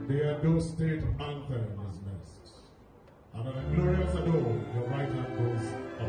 The Edo State Anthem is next. And on a glorious Edo, your right hand goes up.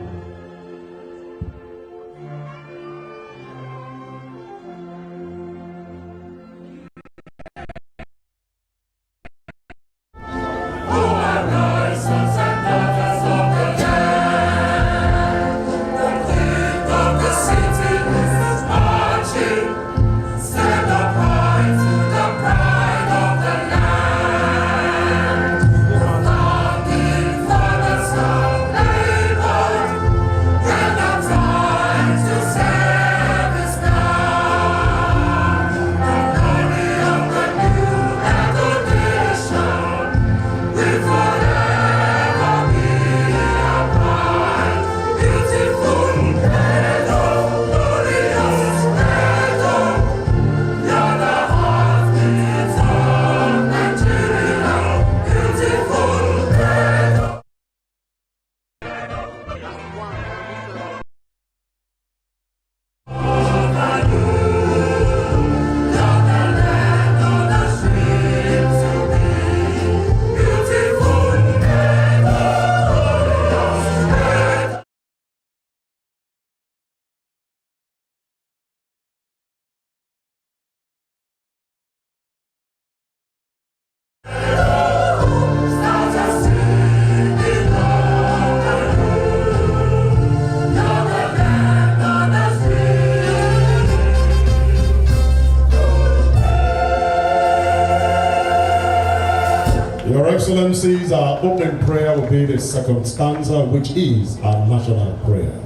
Your Excellencies, our opening prayer will be the second stanza, which is our national prayer.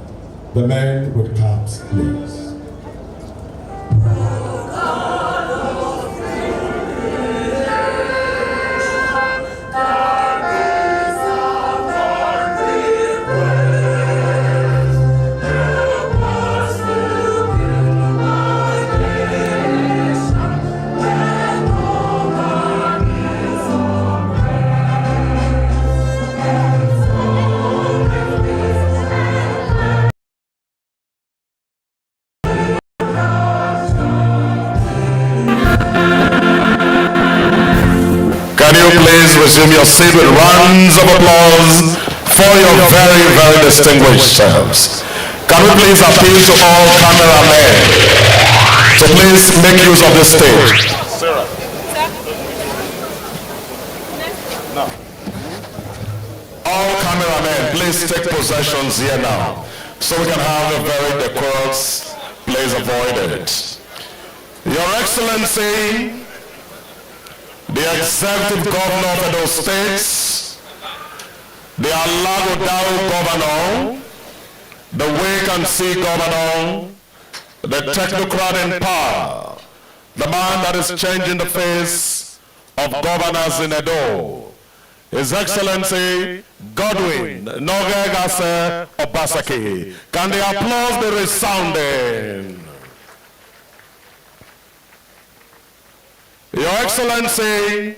The men with caps, please. Can you please resume your seat with rounds of applause for your very, very distinguished selves. Can we please appeal to all cameramen to please make use of this stage. No. All cameramen, please take possessions here now so we can have a very decorous place avoided. Your Excellency, the Executive Governor of Edo State, the Alagodao Governor, the Wake-and-See Governor, the technocrat in power, the man that is changing the face of governors in Edo, His Excellency Godwin Nogegase Obasaki. Can the applause be resounding? Your Excellency,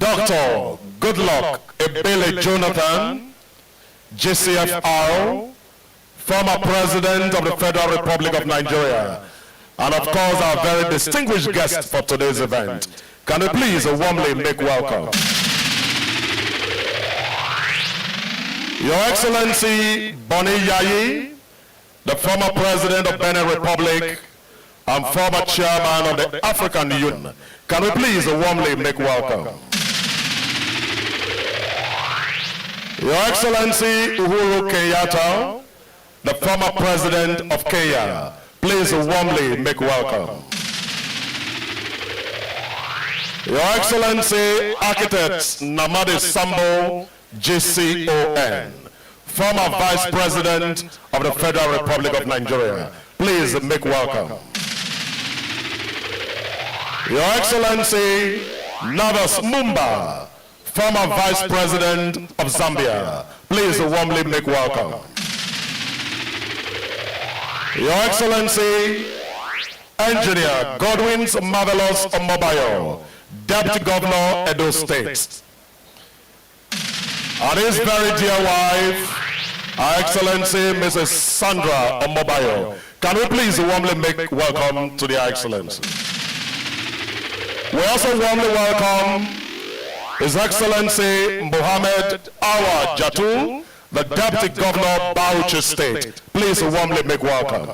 Dr. Goodluck Ebele Jonathan, GCFR, former President of the Federal Republic of Nigeria, and of course our very distinguished guest for today's event. Can you please warmly make welcome? Your Excellency Boni Yayi, the former President of Benin Republic and former Chairman of the African Union, can we please warmly make welcome? Your Excellency Uhuru Kenyatta, the former President of Kenya, please warmly make welcome. Your Excellency Architect Namadi Sambo, GCON, former Vice President of the Federal Republic of Nigeria, please make welcome. Your Excellency Navas Mumba, former Vice President of Zambia, please warmly make welcome. Your Excellency Engineer Godwin's Marvelous Omobayo, Deputy Governor, Edo State, and his very dear wife, Her Excellency Mrs. Sandra Omobayo. Can we please warmly make welcome to the Excellency? We also warmly welcome His Excellency Mohammed Awa Jatu, the Deputy Governor, Bauchi State. Please warmly make welcome.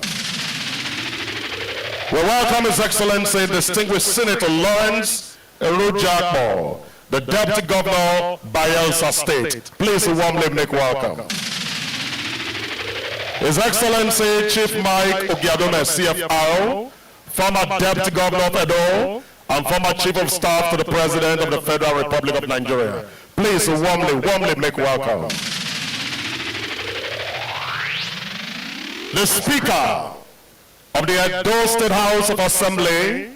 We welcome His Excellency Distinguished Senator Lawrence Erujakbo, the Deputy Governor, Bayelsa State. Please warmly make welcome. His Excellency Chief Mike Ogiadome, CFR, former Deputy Governor of Edo and former Chief of Staff to the President of the Federal Republic of Nigeria. Please warmly make welcome. The Speaker of the Edo State House of Assembly,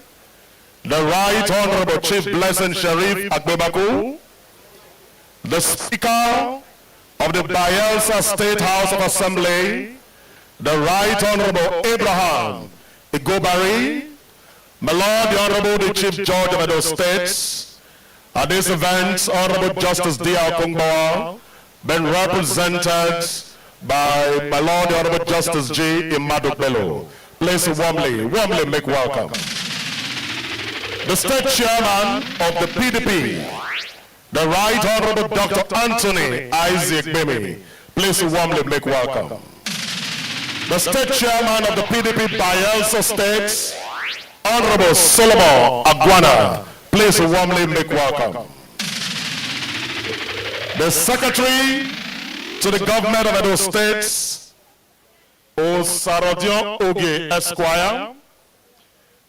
the Right Honorable Chief Blessing Sharif Agbebaku, the Speaker of the Bayelsa State House of Assembly, the Right Honorable Abraham Igobari, my Lord, the Honorable the Chief Judge of Edo State. At this event, Honorable Justice D.R. Kungbawa, been represented by my Lord, the Honorable Justice G. Imadu Bello. Please warmly make welcome. The State Chairman of the PDP, the Right Honorable Dr. Anthony Isaac Bemi. Please warmly make welcome. The State Chairman of the PDP Bayelsa State, Honorable Solomon Aguana. Please warmly make welcome. The Secretary to the Government of Edo State, Osarodion Oge Esquire,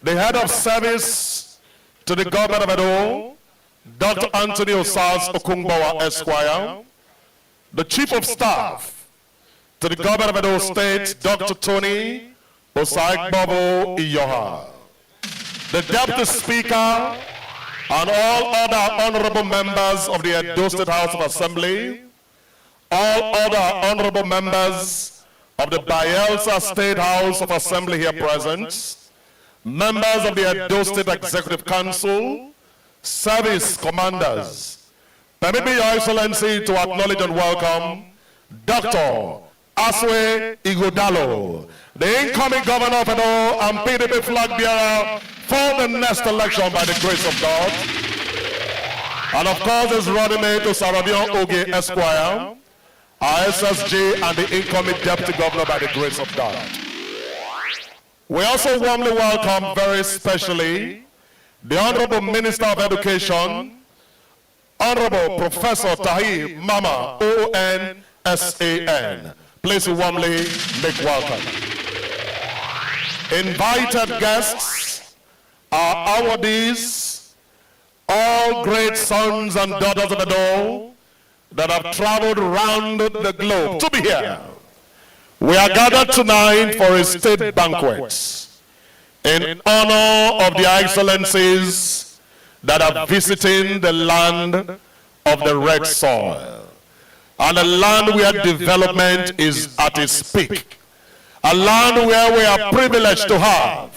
the Head of Service to the Government of Edo, Dr. Anthony Osas Okungbawa Esquire, the Chief of Staff to the Government of Edo State, Dr. Tony Osaigbobo Iyoha, the Deputy Speaker and all other honorable members of the Edo State House of Assembly, all other honorable members of the Bayelsa State House of Assembly here present, members of the Edo State Executive Council, service commanders. Permit me, Your Excellency, to acknowledge and welcome Dr. Aswe Igodalo, the incoming governor of Edo and PDP flag bearer for the next election by the grace of God. And of course, his running mate to Saradion Oge Esquire, our SSG, and the incoming deputy governor by the grace of God. We also warmly welcome very specially the Honorable Minister of Education, Honorable Professor Tahi Mama ONSAN. Please warmly make welcome. Invited guests are awardees, all great sons and daughters of Edo that have traveled around the globe to be here. We are gathered tonight for a state banquet in honor of the excellencies that are visiting the land of the red soil, and a land where development is at its peak, a land where we are privileged to have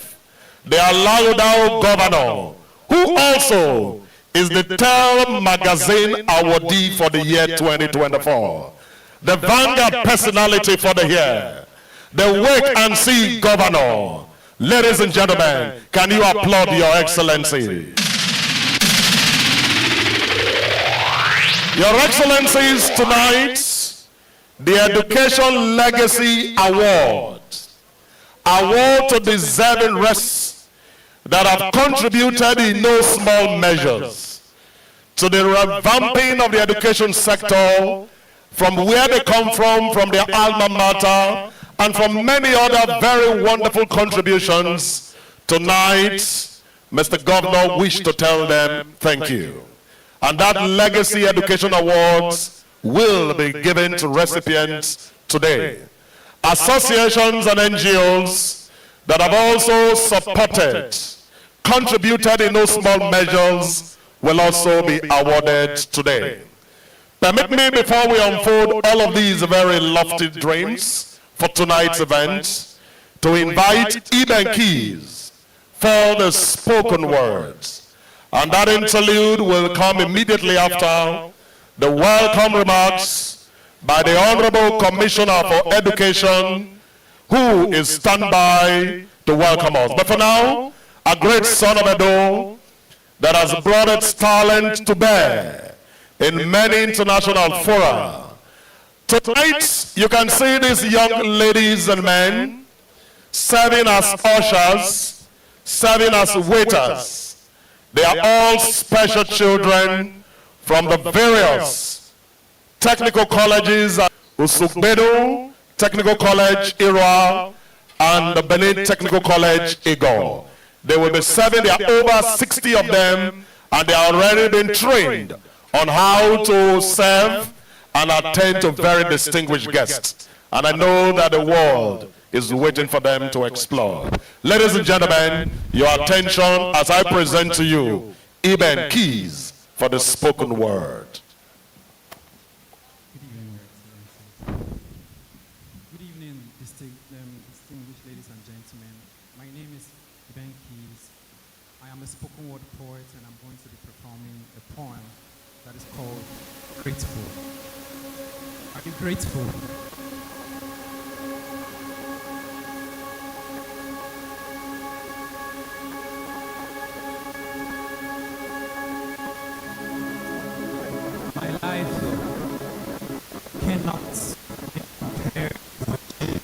the Alaudao governor, who also is the Tel Magazine awardee for the year 2024, the Vanguard personality for the year, the Wait and See governor. Ladies and gentlemen, can you applaud Your Excellency? Your Excellencies, tonight the Education Legacy Award. Award to deserving rests that have contributed in no small measures to the revamping of the education sector from where they come from their alma mater, and from many other very wonderful contributions. Tonight, Mr. Governor wished to tell them thank you. And that Legacy Education Awards will be given to recipients today. Associations and NGOs that have also supported, contributed in no small measures, will also be awarded today. Permit me, before we unfold all of these very lofty dreams for tonight's event, to invite Eben Keys for the spoken words. And that interlude will come immediately after the welcome remarks by the Honorable Commissioner for Education, who is standby to welcome us. But for now, a great son of Edo that has brought its talent to bear in many international fora. Tonight, you can see these young ladies and men serving as ushers, serving as waiters. They are all special children from the various technical colleges, Usukbedo Technical College, Irwa, and the Benin Technical College, Igor. They will be serving. There are over 60 of them, and they are already been trained on how to serve and attend to very distinguished guests. And I know that the world is waiting for them to explore. Ladies and gentlemen, your attention as I present to you Eben Keys for the spoken word. Good evening, distinguished ladies and gentlemen. My name is Eben Keys. I am a spoken word poet, and I'm going to be performing a poem that is called Grateful. Are you grateful? My life cannot be compared with you,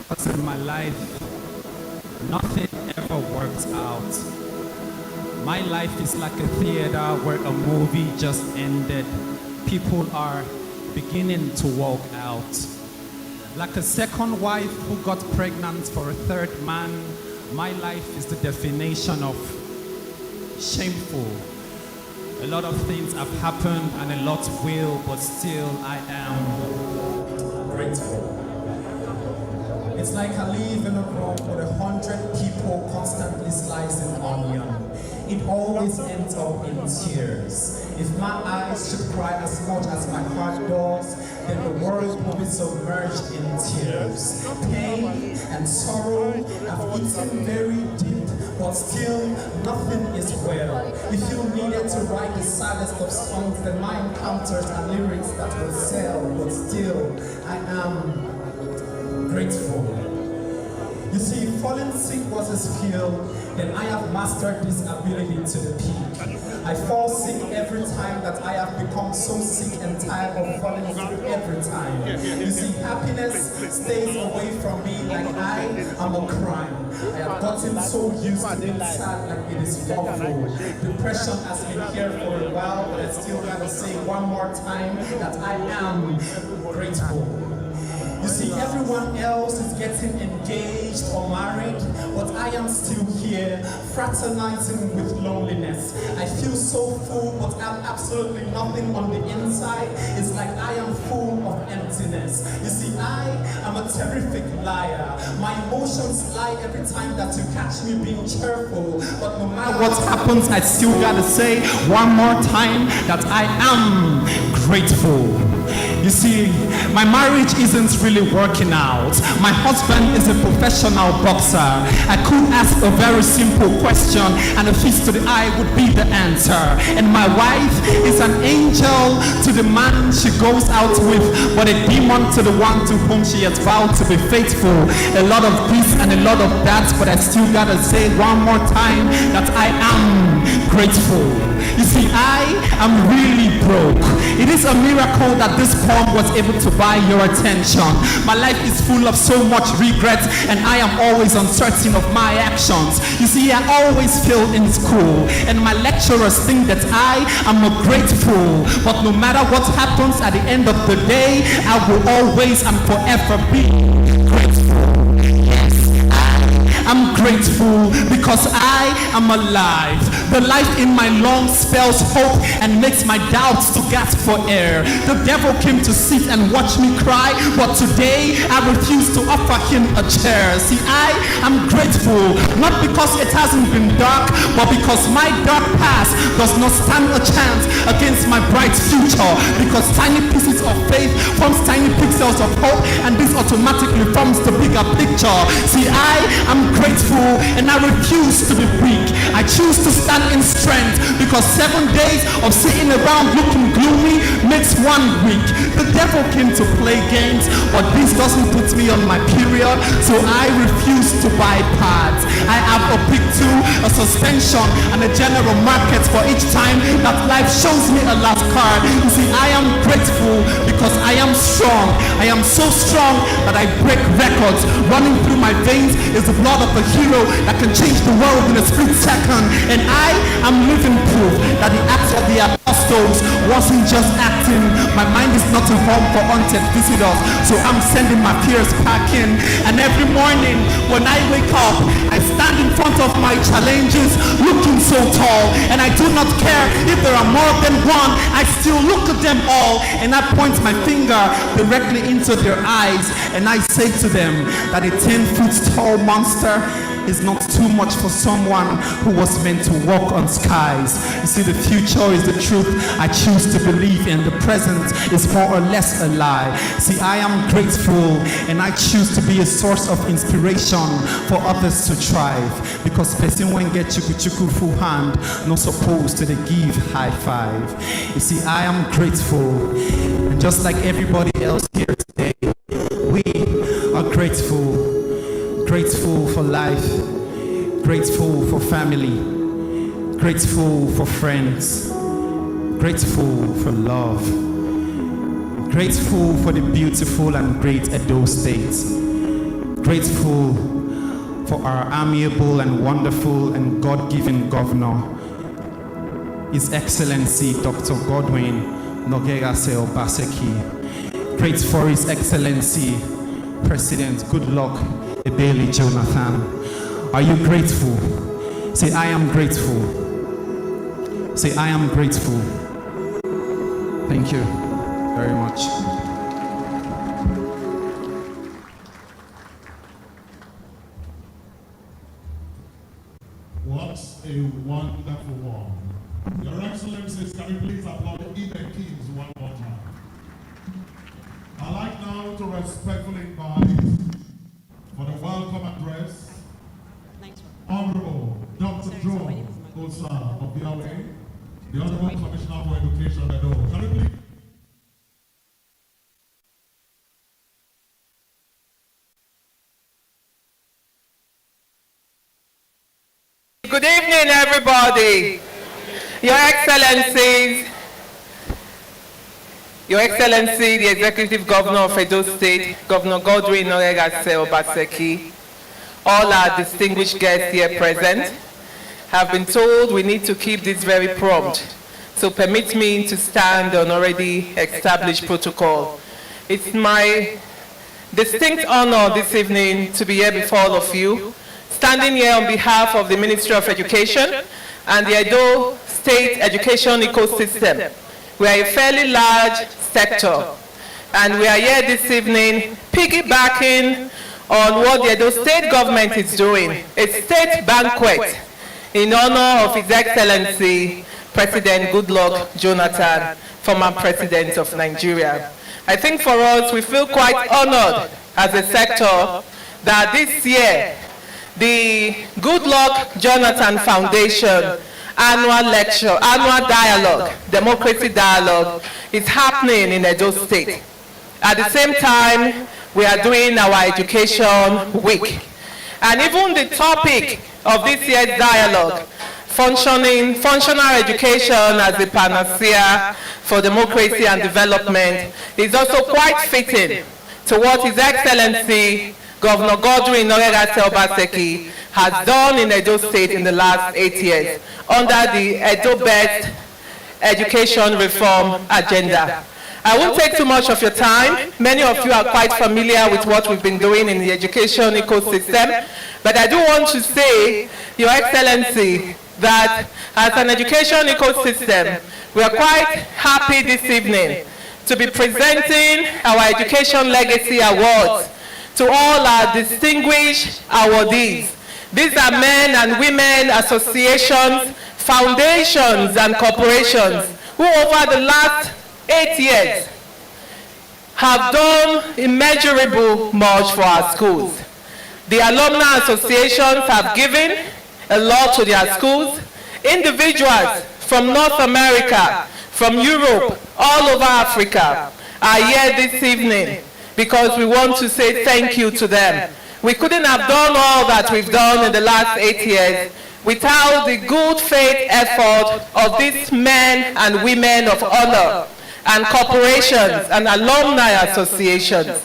because in my life, nothing ever works out. My life is like a theater where a movie just ended. People are beginning to walk out. Like a second wife who got pregnant for a third man, my life is the definition of shameful. A lot of things have happened and a lot will, but still I am grateful. It's like I live in a room with 100 people constantly slicing onion. It always ends up in tears. If my eyes should cry as much as my heart does, then the world will be submerged in tears. Pain and sorrow have eaten very deep, but still nothing is well. If you needed to write the saddest of songs, then my encounters are lyrics that will sell, but still I am grateful. You see, if falling sick was a skill, then I have mastered this ability to the peak. I fall sick every time that I have become so sick and tired of falling sick every time. You see, happiness stays away from me like I am a crime. I have gotten so used to being sad like it is awful. Depression has been here for a while, but I still gotta say one more time that I am grateful. You see, everyone else is getting engaged or married, but I am still here, fraternizing with loneliness. I feel so full, but I have absolutely nothing on the inside. It's like I am full of emptiness. You see, I am a terrific liar. My emotions lie every time that you catch me being cheerful, but no matter what happens, I still gotta say one more time that I am grateful. You see, my marriage isn't really working out. My husband is a professional boxer. I could ask a very simple question and a fist to the eye would be the answer. And my wife is an angel to the man she goes out with, but a demon to the one to whom she has vowed to be faithful. A lot of this and a lot of that, but I still gotta say one more time that I am grateful. You see, I am really broke. It is a miracle that this poem was able to buy your attention. My life is full of so much regret, and I am always uncertain of my actions. You see, I always fail in school, and my lecturers think that I am a grateful. But no matter what happens at the end of the day, I will always and forever be grateful. I'm grateful because I am alive. The life in my lungs spells hope and makes my doubts to gasp for air. The devil came to sit and watch me cry, but today I refuse to offer him a chair. See, I am grateful, not because it hasn't been dark, but because my dark past does not stand a chance against my bright future. Because tiny pieces of faith forms tiny pixels of hope, and this automatically forms the bigger picture. See, I am grateful and I refuse to be weak. I choose to stand in strength, because 7 days of sitting around looking gloomy makes 1 week. The devil came to play games, but this doesn't put me on my period, so I refuse to buy pads. I have a pick two, a suspension, and a general market for each time that life shows me a last card. You see, I am grateful because I am strong. I am so strong that I break records. Running through my veins is the blood of a hero that can change the world in a split second. And I am living proof that the acts of the apostles wasn't just acting. My mind is not a home for haunted visitors, so I'm sending my fears packing. And every morning when I wake up, I stand in front of my challenges looking so tall, and I do not care if there are more than one. I still look at them all, and I point my finger directly into their eyes, and I say to them that a 10-foot tall monster is not too much for someone who was meant to walk on skies. You see, the future is the truth I choose to believe in. The present is more or less a lie. See, I am grateful, and I choose to be a source of inspiration for others to thrive. Because person when get chuku full hand, not supposed to give high five. You see, I am grateful, and just like everybody else here today, we are grateful. Grateful for life, grateful for family, grateful for friends, grateful for love, grateful for the beautiful and great Edo State, grateful for our amiable and wonderful and God-given governor, His Excellency Dr. Godwin Nogegase Obaseki. Grateful for His Excellency President Goodluck Ebele Jonathan. Are you grateful? Say, I am grateful. Say, I am grateful. Thank you very much. What a wonderful one. Your Excellencies, can you please applaud Edo Kings one more time? I'd like now to respectfully invite for the welcome address, Honorable Dr. John Osa of the Away, the Honorable Commissioner for Education, Edo. Can you please? Good evening, everybody. Your Excellencies, Your Excellency, the Executive Governor of Edo State, Governor Godwin Nogegase Obaseki, all our distinguished guests here present, have been told we need to keep this very prompt. So permit me to stand on already established protocol. It's my distinct honor this evening to be here before all of you, standing here on behalf of the Ministry of Education and the Edo State Education Ecosystem. We are a fairly large sector, and we are here this evening piggybacking on what the Edo State government is doing, a state banquet in honor of His Excellency President Goodluck Jonathan, former President of Nigeria. I think for us, we feel quite honored as a sector that this year, the Goodluck Jonathan Foundation annual lecture, annual dialogue, democracy dialogue is happening in Edo State. At the same time, we are doing our education week. And even the topic of this year's dialogue functional education as a panacea for democracy and development is also quite fitting to what His Excellency Governor Godwin Obaseki has done in Edo State in the last 8 years under the Edo Best Education Reform Agenda. I won't take too much of your time. Many of you are quite familiar with what we've been doing in the education ecosystem, but I do want to say, Your Excellency, that as an education ecosystem, we are quite happy this evening to be presenting our Education Legacy Awards to all our distinguished awardees. These are men and women associations, foundations, and corporations who over the last 8 years have done immeasurable much for our schools. The alumni associations have given a lot to their schools. Individuals from North America, from Europe, all over Africa are here this evening because we want to say thank you to them. We couldn't have done all that we've done in the last 8 years without the good faith effort of these men and women of honor and corporations and alumni associations.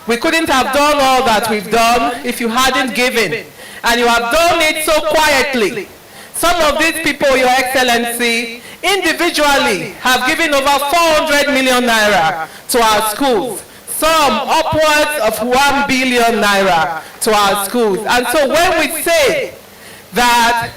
We couldn't have done all that we've done if you hadn't given. And you have done it so quietly. Some of these people, Your Excellency, individually have given over 400 million naira to our schools. Some upwards of 1 billion naira to our schools. And so when we say that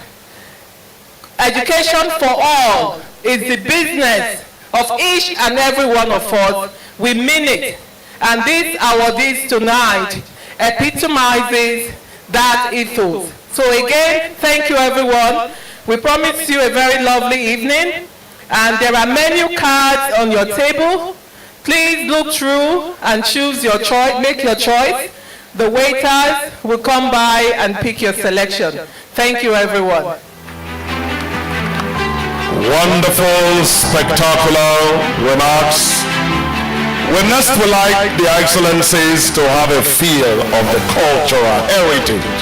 education for all is the business of each and every one of us, we mean it. And this awardees tonight epitomizes that ethos. So again, thank you everyone. We promise you a very lovely evening. And there are menu cards on your table. Please look through and choose your choice, make your choice. The waiters will come by and pick your selection. Thank you everyone. Wonderful, spectacular remarks. We next would like the Excellencies to have a feel of the cultural heritage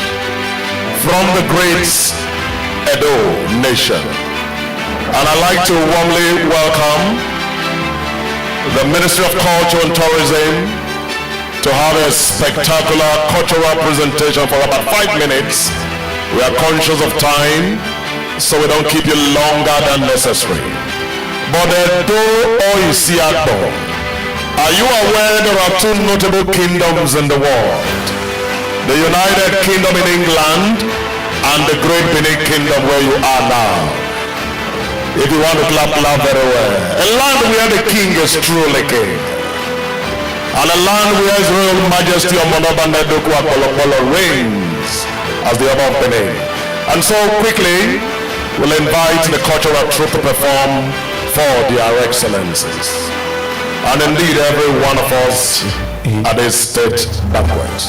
from the great Edo nation. And I'd like to warmly welcome the Ministry of Culture and Tourism to have a spectacular cultural presentation for about 5 minutes. We are conscious of time, so we don't keep you longer than necessary. But Edo Oisiakbo, are you aware there are 2 notable kingdoms in the world? The United Kingdom in England and the Great Benin Kingdom where you are now. If you want to clap very well. A land where the king is truly king. And a land where His Royal Majesty Omonobanedoku Akpolokpolo reigns as the Oba of Benin. And so quickly, we'll invite the cultural troupe to perform for their excellencies. And indeed, every one of us at this state banquet.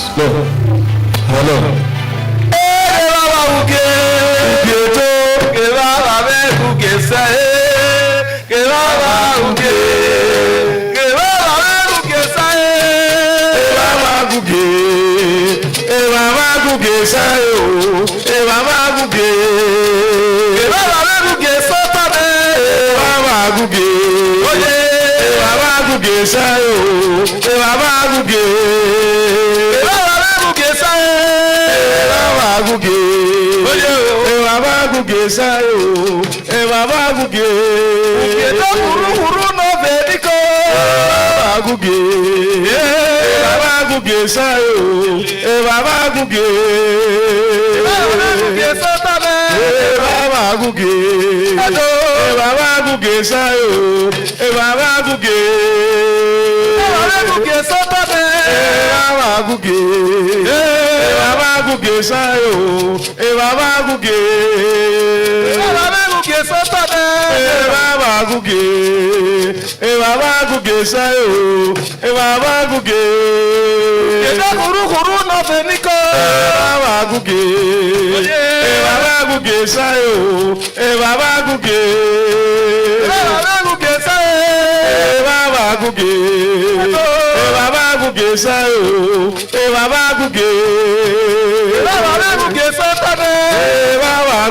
Hello.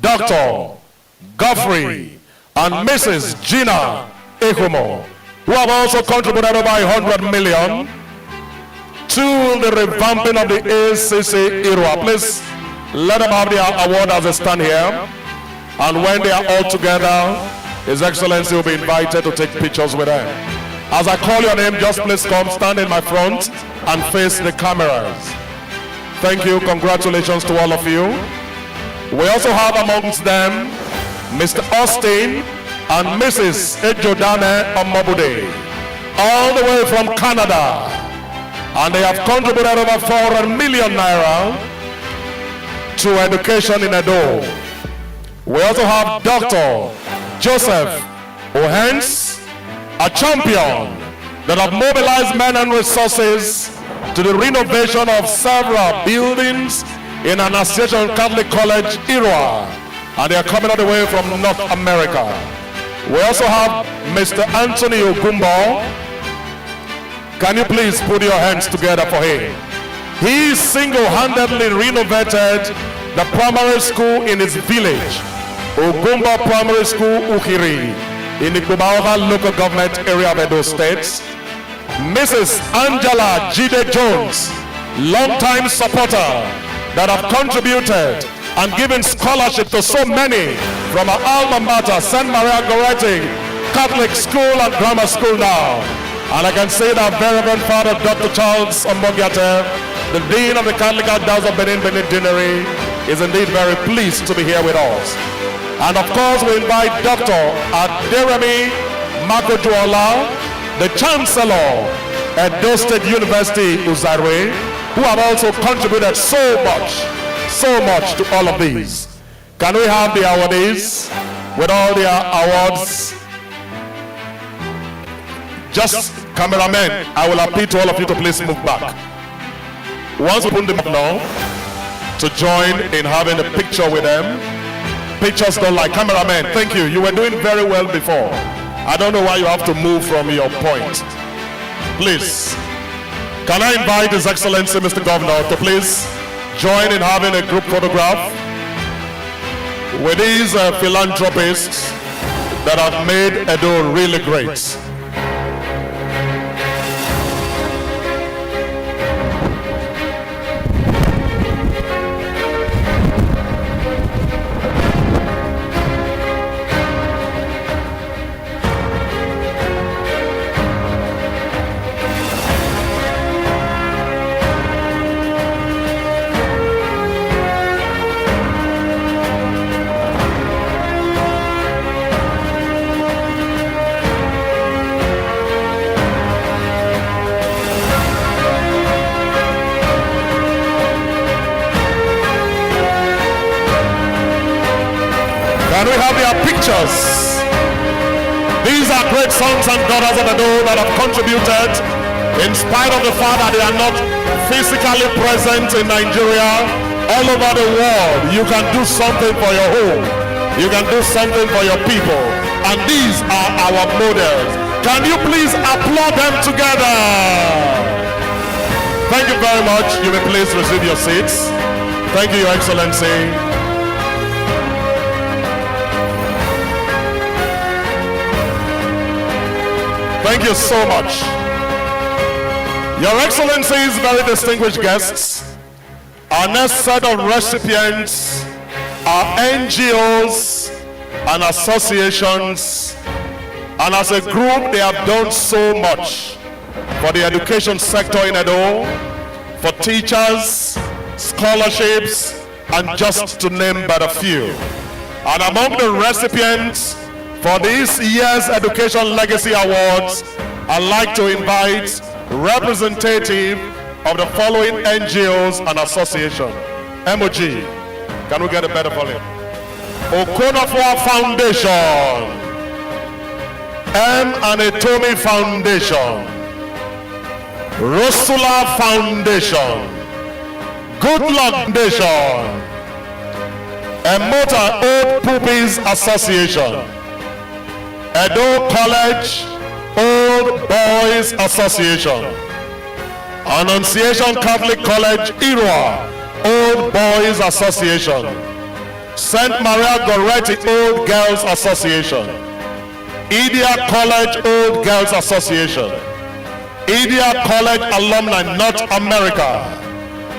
Dr. Godfrey and Mrs. Gina Ehumo, who have also contributed over 100 million to the revamping of the ACC Irua. Please let them have their award as they stand here. And when they are all together, His Excellency will be invited to take pictures with them. As I call your name, just please come, stand in my front and face the cameras. Thank you. Congratulations to all of you. We also have amongst them Mr. Austin and Mrs. Ejodane Omobude, all the way from Canada. And they have contributed over 400 million naira to education in Edo. We also have Dr. Joseph Ohens, a champion that have mobilized men and resources to the renovation of several buildings in an Association Catholic College Irua, and they are coming all the way from North America. We also have Mr. Anthony Ogumbo. Can you please put your hands together for him? He single-handedly renovated the primary school in his village, Ogumbo Primary School, Ukiri, in the Kubaoka local government area of Edo State. Mrs. Angela Jide Jones, long-time supporter that have contributed and given scholarship to so many from our alma mater, St. Maria Goretti Catholic School and Grammar School now. And I can say that very Reverend Father Dr. Charles Ombogiate, the Dean of the Catholic Archdiocese of Benin Deanery, is indeed very pleased to be here with us. And of course, we invite Dr. Aderemi Makojuola, the Chancellor at Edo State University, Uzarwe, who have also contributed so much to all of these. Can we have the awardees with all their awards? Just cameramen, I will appeal to all of you to please move back. Once we put them up now, to join in having a picture with them. Pictures don't like cameramen. Thank you. You were doing very well before. I don't know why you have to move from your point. Please, can I invite His Excellency Mr. Governor to please join in having a group photograph with these philanthropists that have made Edo really great. Can we have their pictures? These are great sons and daughters of Edo that have contributed in spite of the fact that they are not physically present in Nigeria. All over the world, you can do something for your home. You can do something for your people. And these are our models. Can you please applaud them together? Thank you very much. You may please receive your seats. Thank you, Your Excellency. Thank you so much. Your Excellencies, very distinguished guests, our next set of recipients are NGOs and associations, and as a group they have done so much for the education sector in Edo, for teachers, scholarships, and just to name but a few. And among the recipients for this year's Education Legacy Awards, I'd like to invite representative of the following NGOs and association. MOG, can we get a better volume? Okonofo Foundation, M. Anatomy Foundation, Rosula Foundation, Good Luck Foundation, Emota Old Puppies Association, Edo College Old Boys Association, Annunciation Catholic College Irua Old Boys Association, St. Maria Goretti Old Girls Association, Idia College Old Girls Association, Idia College Alumni North America,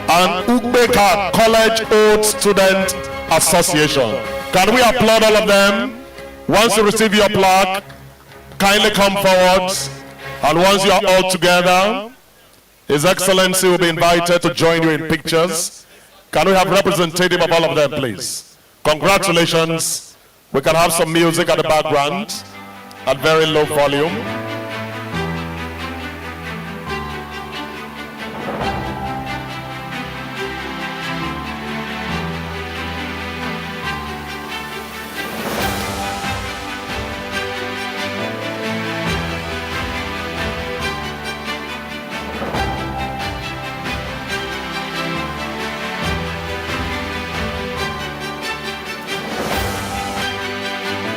and Ugbeka College Old Student Association. Can we applaud all of them? Once you receive your plaque, kindly come forward, and once you are all together, His Excellency will be invited to join you in pictures. Can we have representative of all of them, please? Congratulations. We can have some music at the background at very low volume.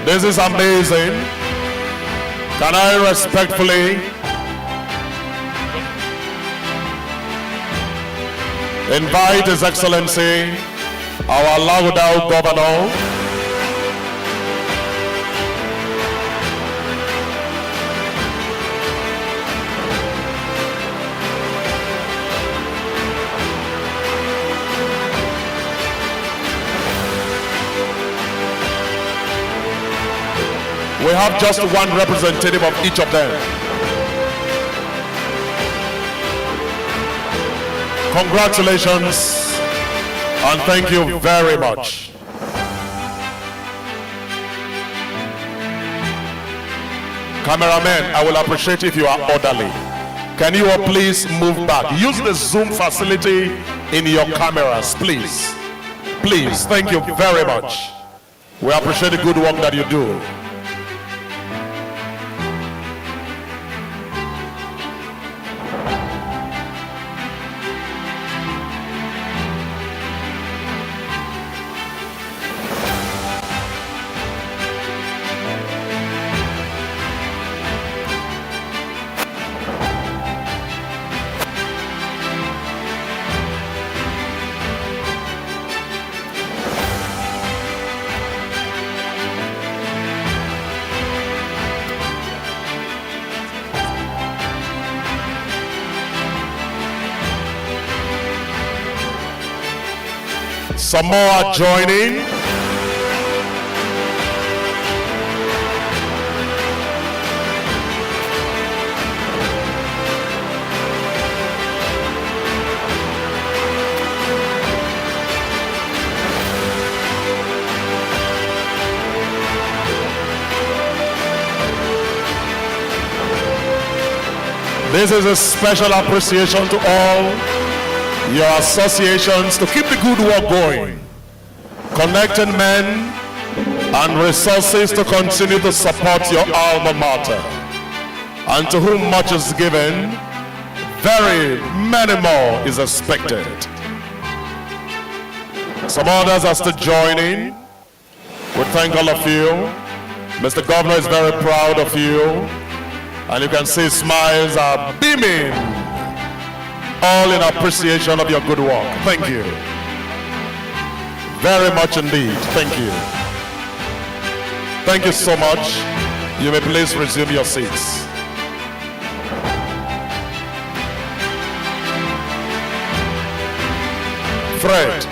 This is amazing. Can I respectfully invite His Excellency, our Laudau Governor, we have just one representative of each of them. Congratulations and thank you very much. Cameramen, I will appreciate if you are orderly. Can you all please move back? Use the Zoom facility in your cameras, please. Please, thank you very much. We appreciate the good work that you do. Some more are joining. This is a special appreciation to all your associations to keep the good work going, connecting men and resources to continue to support your alma mater, and to whom much is given, very many more is expected. Some others are still joining. We thank all of you. Mr. Governor is very proud of you, and you can see smiles are beaming, all in appreciation of your good work. Thank you. Very much indeed. Thank you. Thank you so much. You may please resume your seats. Fred,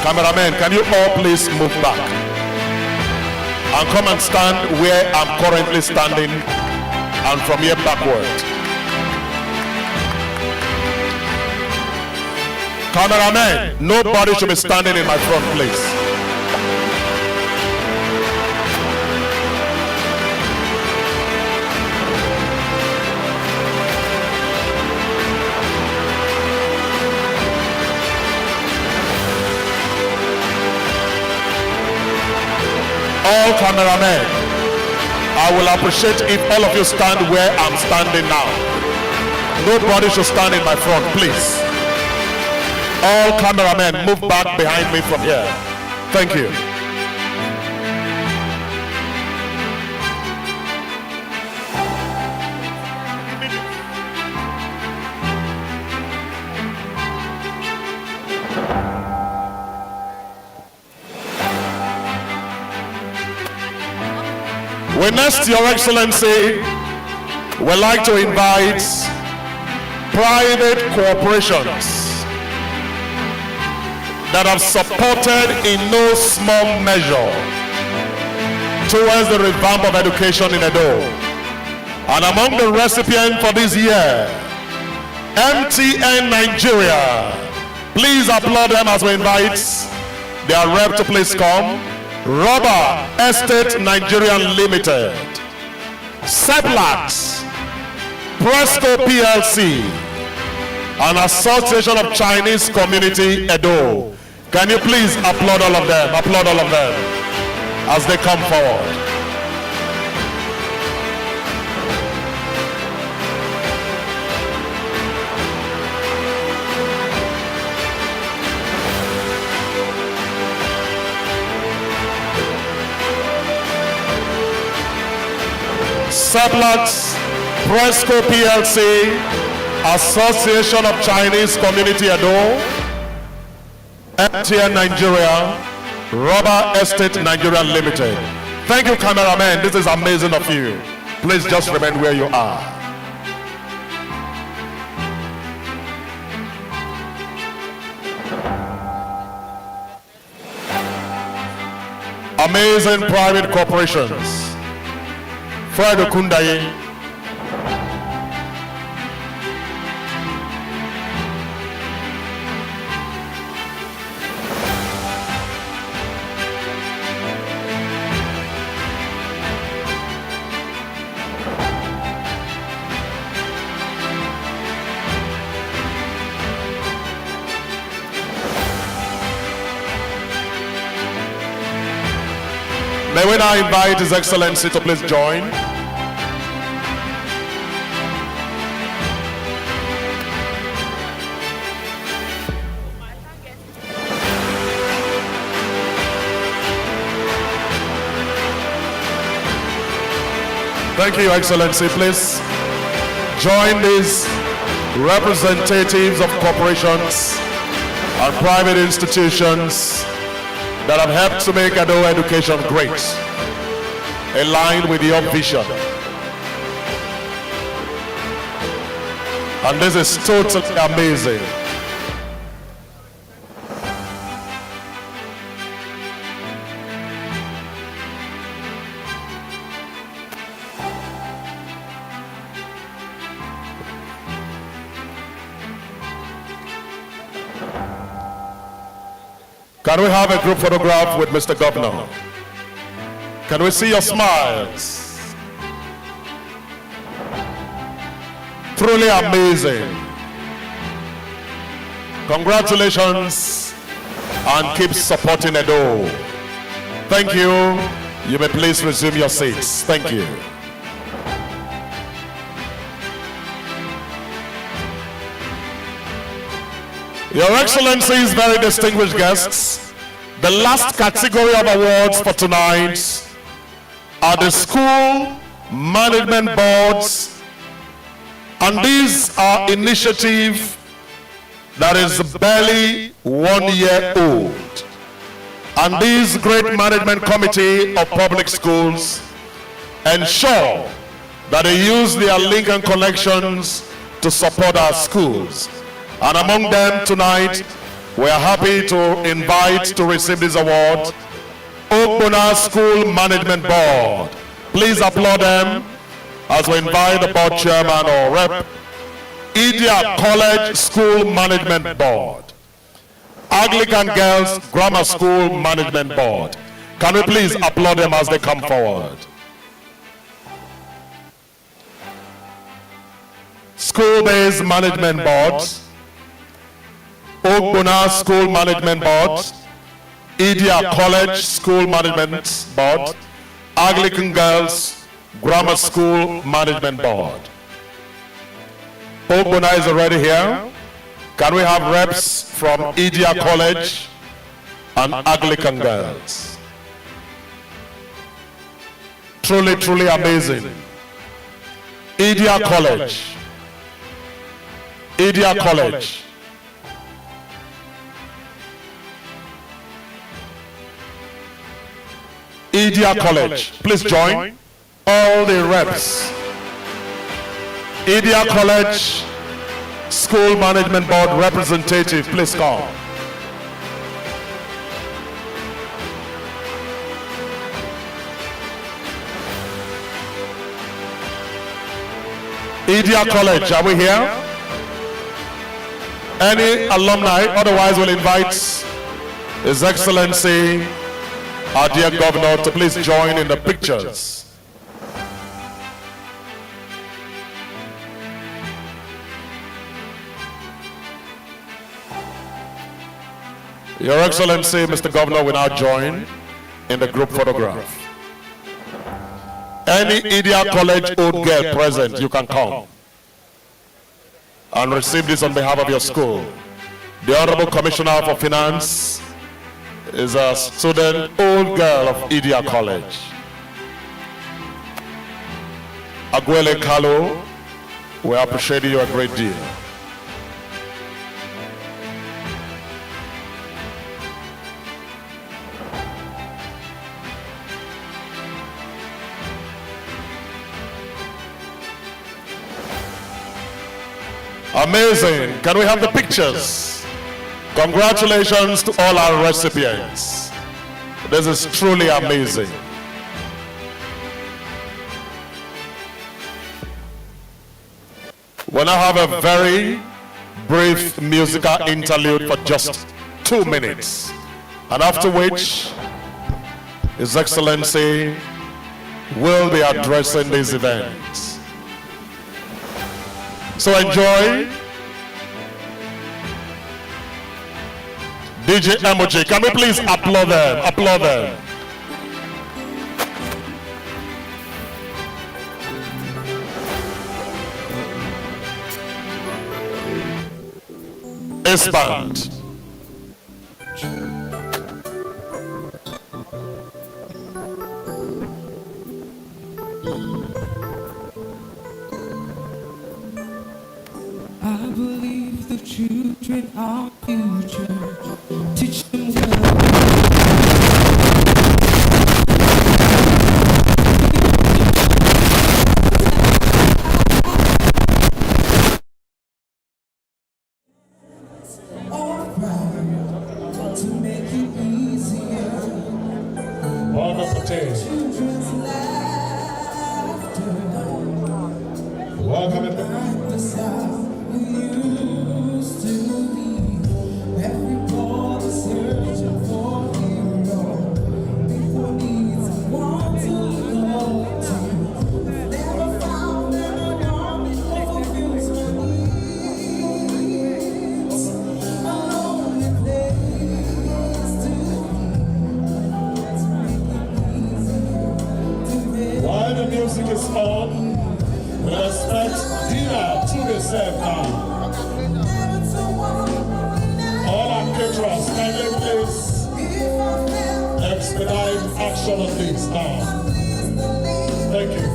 cameraman, can you all please move back and come and stand where I'm currently standing, and from here backward. Cameraman, nobody should be standing in my front, please. All cameramen, I will appreciate if all of you stand where I'm standing now. Nobody should stand in my front, please. All cameramen, move back behind me from here. Thank you. We next, Your Excellency, would like to invite private corporations that have supported in no small measure towards the revamp of education in Edo. And among the recipients for this year, MTN Nigeria. Please applaud them as we invite their rep to please come. Edo State Nigeria Limited, Seplat, Presco PLC, and Association of Chinese Community Edo. Can you please applaud all of them? Applaud all of them as they come forward. Seplat, Presco PLC, Association of Chinese Community Edo, MTN Nigeria, Edo State Nigeria Limited. Thank you, cameraman. This is amazing of you. Please just remain where you are. Amazing private corporations. Fred Okundaye, may we now invite His Excellency to please join. Thank you, Your Excellency. Please join these representatives of corporations and private institutions that have helped to make Edo education great, aligned with your vision. And this is totally amazing. Can we have a group photograph with Mr. Governor? Can we see your smiles? Truly amazing. Congratulations and keep supporting Edo. Thank you. You may please resume your seats. Thank you. Your Excellencies, very distinguished guests, the last category of awards for tonight are the school management boards, and these are initiative that is barely 1 year old. And this great management committee of public schools ensure that they use their Lincoln connections to support our schools. And among them tonight, we are happy to invite to receive this award, Ogbona School Management Board. Please applaud them as we invite the board chairman or rep. Idia College School Management Board. Anglican Girls Grammar School Management Board. Can we please applaud them as they come forward? School-based management boards. Ogbona School Management Board, Idia College School Management Board, Anglican Girls Grammar School Management Board. Ogbona is already here. Can we have reps from Idia College and Anglican Girls? Truly, truly amazing. Idia College. Idia College. Idia College. Please join. all the reps. Edo College School Management Board representative, please come. Edo College, are we here? Any alumni? Otherwise, we'll invite His Excellency, our dear Governor, to please join in the pictures. Your Excellency, Mr. Governor, will now join in the group photograph. Any Edo College old girl present, you can come and receive this on behalf of your school. The Honorable Commissioner for Finance is a student, old girl of Edo College. Aguele Kalu, we appreciate you a great deal. Amazing. Can we have the pictures? Congratulations to all our recipients. This is truly amazing. We now have a very brief musical interlude for just 2 minutes, and after which His Excellency will be addressing these events. So enjoy. DJ Emoji, can we please applaud them? Applaud them. Band. I believe the children are future. Teach them well. Alright, to make it easier. Wonderful day. Children's laughter. Welcome The sound we used to be. Everybody's searching for a hero. People need someone to love to. Never found anyone who fulfills my needs. A lonely place to be. Let's make it easier to live. While the music is on, we expect dinner to be served now. All our caterers, kindly please expedite action on this now. Thank you.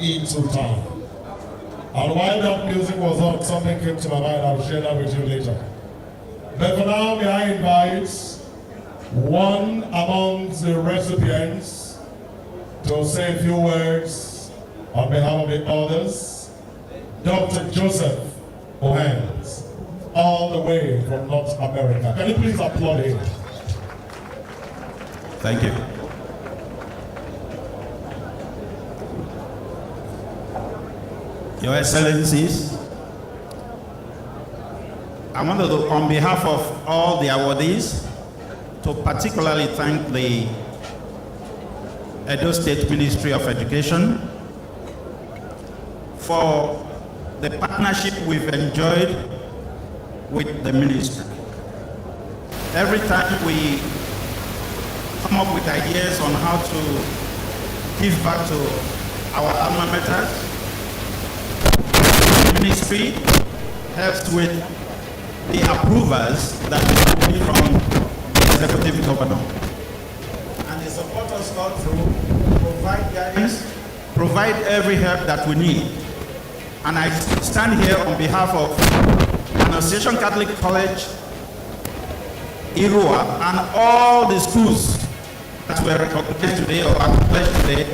into town. And while that music was on, something came to my mind. I'll share that with you later. But for now, may I invite one among the recipients to say a few words on behalf of the others, Dr. Joseph Ohens, all the way from North America. Can you please applaud him? Thank you. Your Excellencies, I want to, on behalf of all the awardees, to particularly thank the Edo State Ministry of Education for the partnership we've enjoyed with the ministry. Every time we come up with ideas on how to give back to our alma mater, the ministry helps with the approvals that we get from the executive governor. And they support us all through, provide guidance, provide every help that we need. And I stand here on behalf of Annunciation Catholic College, Irua, and all the schools that were recognized today or acknowledged today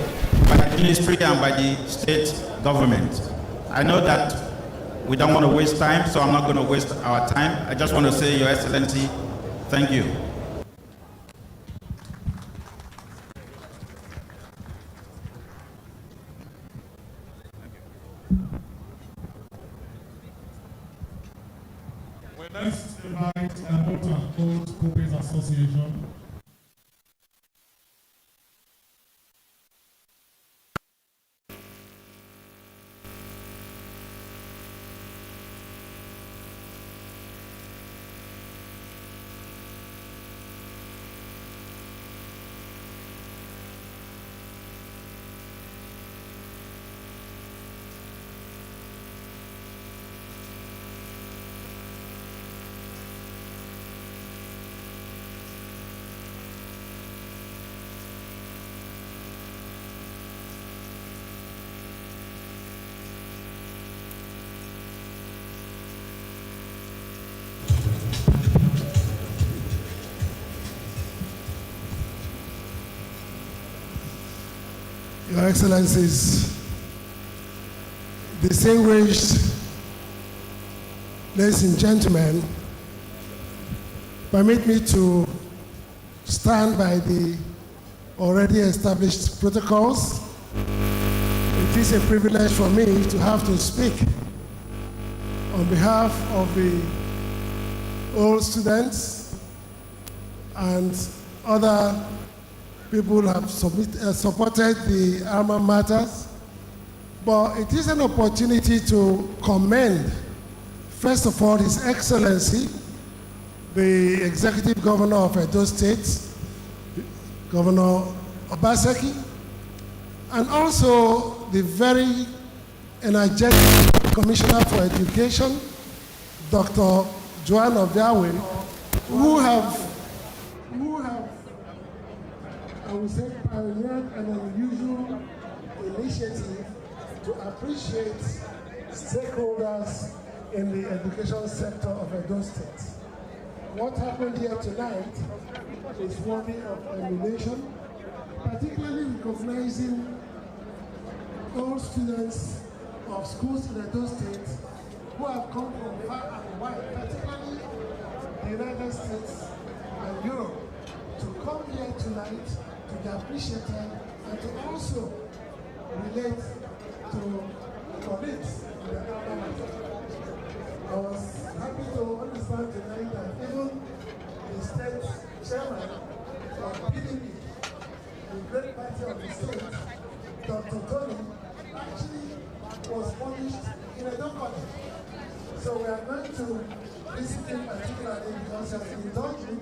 by the ministry and by the state government. I know that we don't want to waste time, so I'm not going to waste our time. I just want to say, Your Excellency, thank you. We next invite Old Pupils Association. Your Excellencies, distinguished ladies and gentlemen, permit me to stand by the already established protocols. It is a privilege for me to have to speak on behalf of the old students and other people who have supported the alma maters, but it is an opportunity to commend, first of all, His Excellency, the Executive Governor of Edo State, Governor Obaseki, and also the very energetic Commissioner for Education, Dr. Joan Obiawe, who have I would say, pioneered an unusual initiative to appreciate stakeholders in the education sector of Edo State. What happened here tonight is worthy of emulation, particularly recognizing all students of schools in Edo State who have come from far and wide, particularly the United States and Europe, to come here tonight to be appreciated and to also relate to colleagues in the government. I was happy to understand tonight that even the state chairman of PDP, the great party of the state, Dr. Tony, actually was punished in a college. So we are going to visit him particularly because he has indulged me.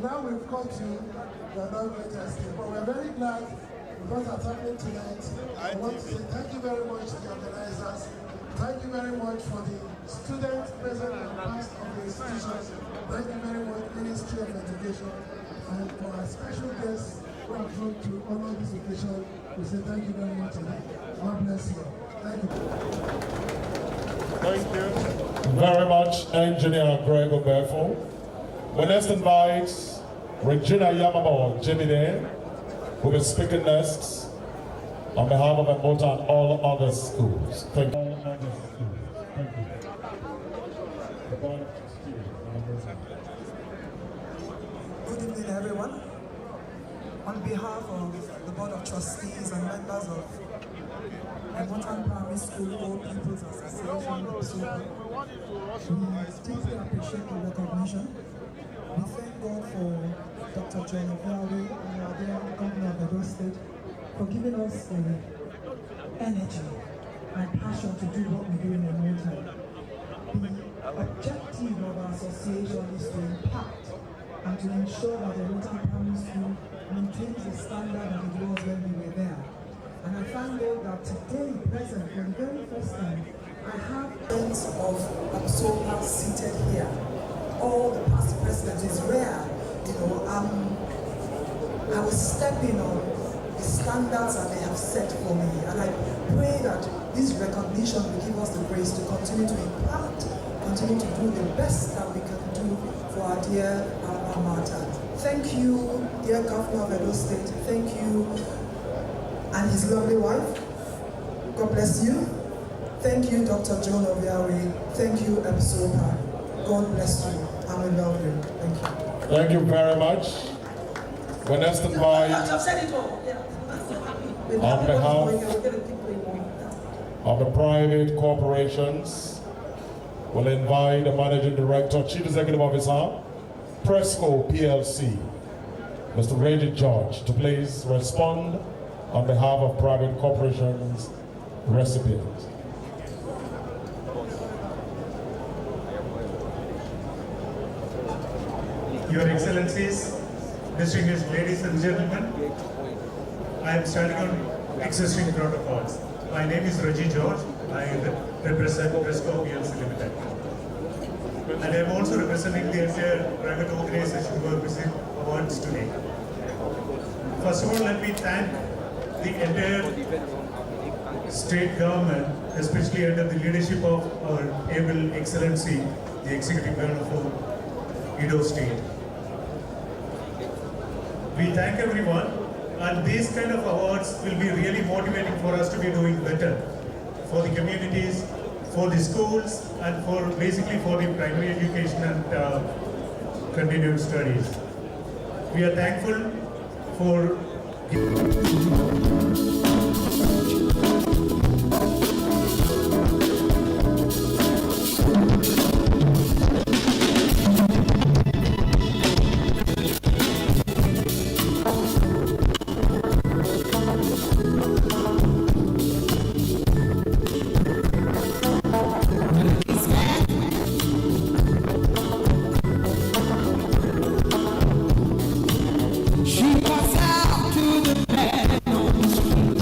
Now we've got you are not going to escape. But we're very glad with what has happened tonight. I want to say thank you very much to the organizers. Thank you very much for the students present and past of the institutions. Thank you very much, Ministry of Education. And for our special guests who have come to honor this occasion, we say thank you very much tonight. God bless you. Thank you. Thank you very much, Engineer Greg Oberfo. We next invite Regina Yamamo Jimmy, who will be speaking next on behalf of Emota and all other schools. Thank you. Good evening, everyone. On behalf of the Board of Trustees and members of Emota Primary School Old People's Association, we deeply appreciate the recognition. We thank God for Dr. John Obiawe, our dear Governor of Edo State, for giving us the energy and passion to do what we do in Emota. The objective of our association is to impact and to ensure that the Emota Primary School maintains the standard that it was when we were there. And I thank God that today, present, for the very first time, I have friends of Absola seated here. All the past presidents is rare, I was stepping on the standards that they have set for me, and I pray that this recognition will give us the grace to continue to impact, continue to do the best that we can do for our dear alma mater. Thank you, dear Governor of Edo State. Thank you, and his lovely wife. God bless you. Thank you, Dr. John Obiawe. Thank you, Episopa. God bless you, and we love you. Thank you. Thank you very much. We next invite, on behalf of the private corporations, we'll invite the Managing Director, Chief Executive Officer, Presco PLC, Mr. Reggie George, to please respond on behalf of private corporations recipients. Your Excellencies, distinguished ladies and gentlemen, I am standing on existing protocols. My name is Reggie George. I represent Presco PLC Limited. And I am also representing the entire private organization who have received awards today. First of all, let me thank the entire state government, especially under the leadership of our able Excellency, the Executive Governor for Edo State. We thank everyone, and these kind of awards will be really motivating for us to be doing better for the communities, for the schools, and for basically for the primary education and continued studies. We are thankful for She was out to the man on the street.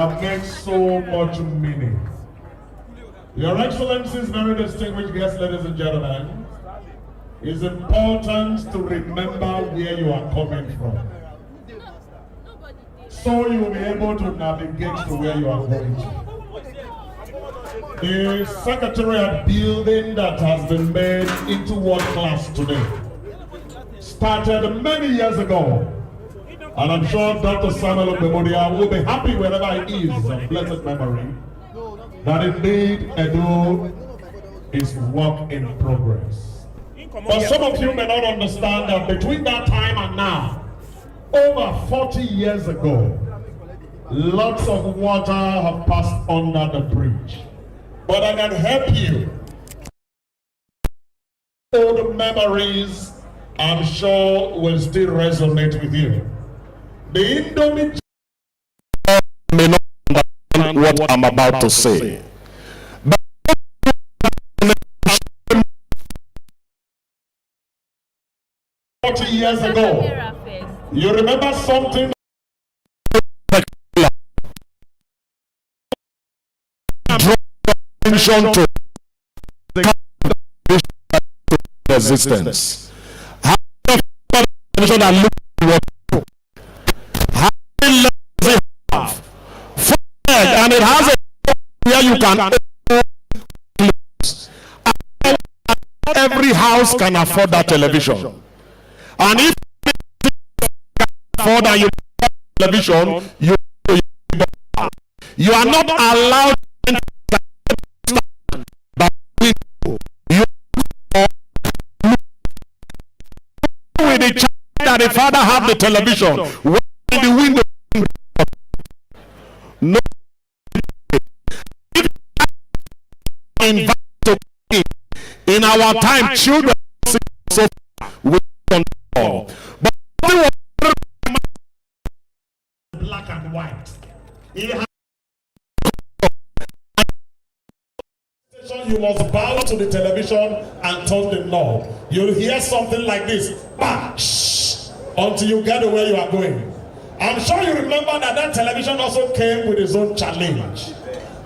that makes so much meaning. Your Excellencies, very distinguished guests, ladies and gentlemen, it's important to remember where you are coming from, so you will be able to navigate to where you are going to. The Secretariat building that has been made into world class today started many years ago, and I'm sure Dr. Samuel Obemodia will be happy wherever he is of blessed memory that indeed Edo is work in progress. But some of you may not understand that between that time and now, over 40 years ago, lots of water have passed under the bridge. But I can help you. Old memories, I'm sure, will still resonate with you. The Indomie May not understand what I'm about to say. But 40 years ago, you remember something? Attention to resistance. How attention that look how many levels it have? And it has a where you can every house can afford that television. And if you afford that you television, you are not allowed to with the child that the father have the television when the window no in our time children so we control but black and white. You must bow to the television and turn the knob. You'll hear something like this, bah, shh, until you get to where you are going. I'm sure you remember that that television also came with its own challenge.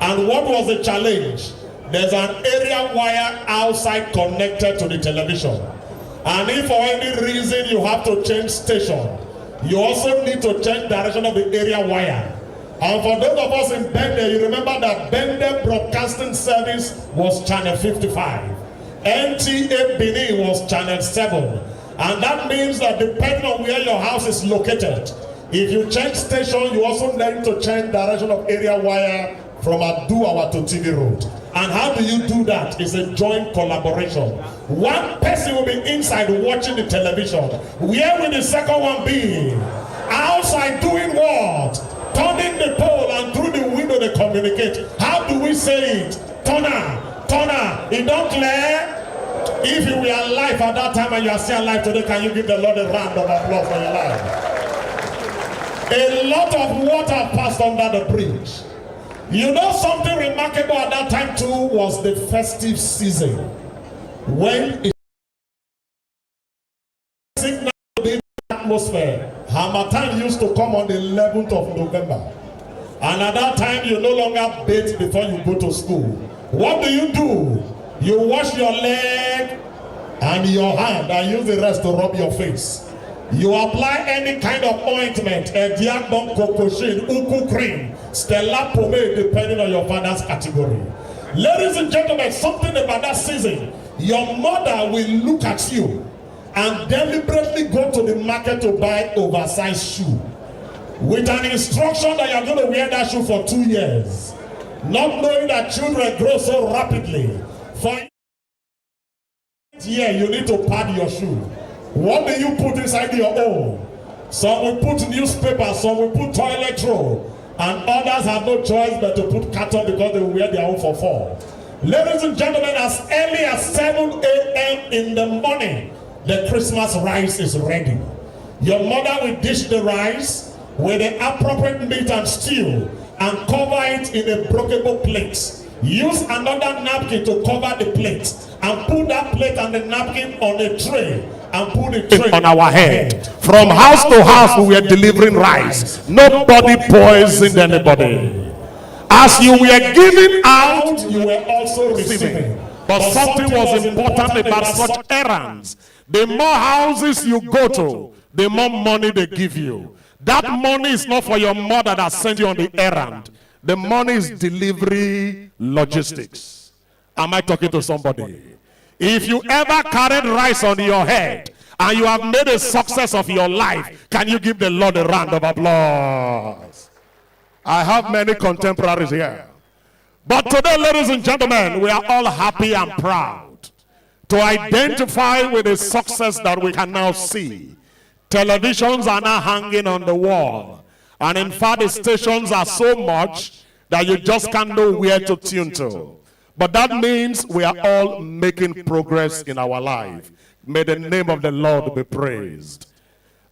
And what was the challenge? There's an area wire outside connected to the television. And if for any reason you have to change station, you also need to change direction of the area wire. And for those of us in Bende, you remember that Bende Broadcasting Service was channel 55. NTA Benin was channel 7. And that means that depending on where your house is located, if you change station, you also need to change direction of area wire from Aduawa to TV Road. And how do you do that? It's a joint collaboration. One person will be inside watching the television. Where will the second one be? Outside doing what? Turning the pole, and through the window they communicate. How do we say it? Turner, it don't clear. If you were alive at that time and you are still alive today, can you give the Lord a round of applause for your life? A lot of water passed under the bridge. You know something remarkable at that time too was the festive season. When it signaled the atmosphere, Harmattan used to come on the 11th of November. And at that time you no longer bathe before you go to school. What do? You wash your leg and your hand and use the rest to rub your face. You apply any kind of ointment, a diagon, kokoshin, uku cream, Stella pomade, depending on your father's category. Ladies and gentlemen, something about that season, your mother will look at you and deliberately go to the market to buy oversized shoe with an instruction that you're going to wear that shoe for 2 years, not knowing that children grow so rapidly. For year, you need to pad your shoe. What do you put inside your own? Some will put newspaper, some will put toilet roll, and others have no choice but to put carton because they will wear their own for 4. Ladies and gentlemen, as early as 7 a.m. in the morning, the Christmas rice is ready. Your mother will dish the rice with the appropriate meat and stew and cover it in a breakable plate. Use another napkin to cover the plate and put that plate and the napkin on a tray and put the tray on our head. From house to house we were delivering rice. Nobody poisoned anybody. As you were giving out, you were also receiving. But something was important about such errands. The more houses you go to, the more money they give you. That money is not for your mother that sent you on the errand. The money is delivery logistics. Am I talking to somebody? If you ever carried rice on your head and you have made a success of your life, can you give the Lord a round of applause? I have many contemporaries here. But today, ladies and gentlemen, we are all happy and proud to identify with the success that we can now see. Televisions are now hanging on the wall. And in fact, the stations are so much that you just can't know where to tune to. But that means we are all making progress in our life. May the name of the Lord be praised.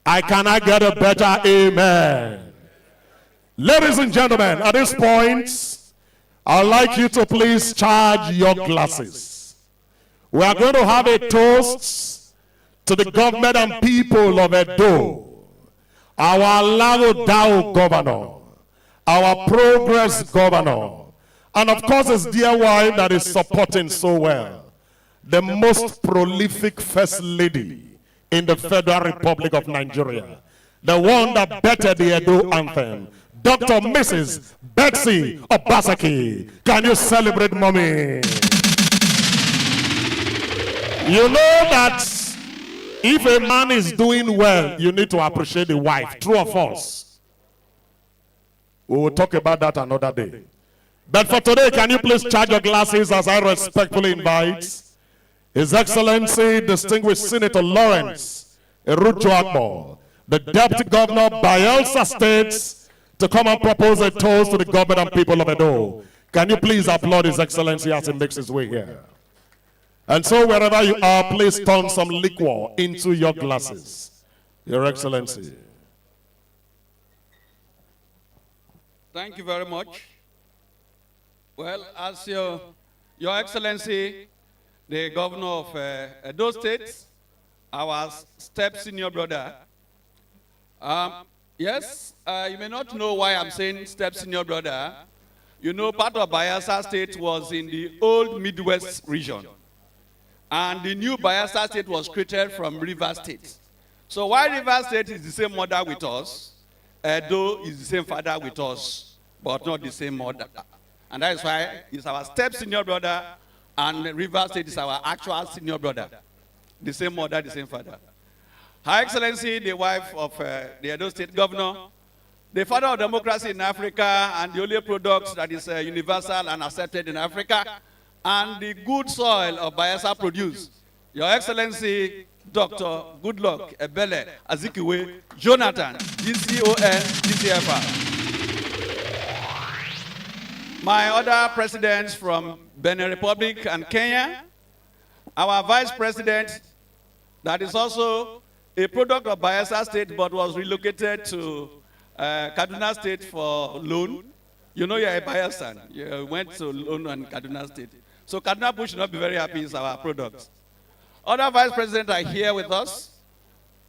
I cannot get a better amen. Ladies and gentlemen, at this point, I'd like you to please charge your glasses. We are going to have a toast to the government and people of Edo, our Lago Dao governor, our progress governor, and of course his dear wife that is supporting so well, the most prolific first lady in the Federal Republic of Nigeria, the one that bettered the Edo anthem, Dr. Mrs. Betsy Obaseki. Can you celebrate mommy? You know that if a man is doing well, you need to appreciate the wife. True or false? We will talk about that another day. But for today, can you please charge your glasses as I respectfully invite His Excellency, Distinguished Senator Lawrence Erujuakbo, the Deputy Governor of Bayelsa State, to come and propose a toast to the government and people of Edo. Can you please applaud His Excellency as he makes his way here? And so wherever you are, please turn some liquor into your glasses. Your Excellency. Thank you very much. Well, as your Excellency, the Governor of Edo State, our step senior brother, yes, you may not know why I'm saying step senior brother. You know, part of Bayelsa State was in the old Midwest region. And the new Bayelsa State was created from River State. So while River State is the same mother with us, Edo is the same father with us, but not the same mother. And that is why it's our step senior brother, and River State is our actual senior brother. The same mother, the same father. Her Excellency, the wife of the Edo State Governor, the father of democracy in Africa, and the only product that is universal and accepted in Africa, and the good soil of Bayelsa produce. Your Excellency, Dr. Goodluck Ebele Azikiwe Jonathan, GCON, GCFR. My other presidents from Benin Republic and Kenya, our vice president that is also a product of Bayelsa State but was relocated to Kaduna State for loan. You know you're a Bayelsan. You went to loan on Kaduna State. So Kaduna Bush should not be very happy is our product. Other vice presidents are here with us.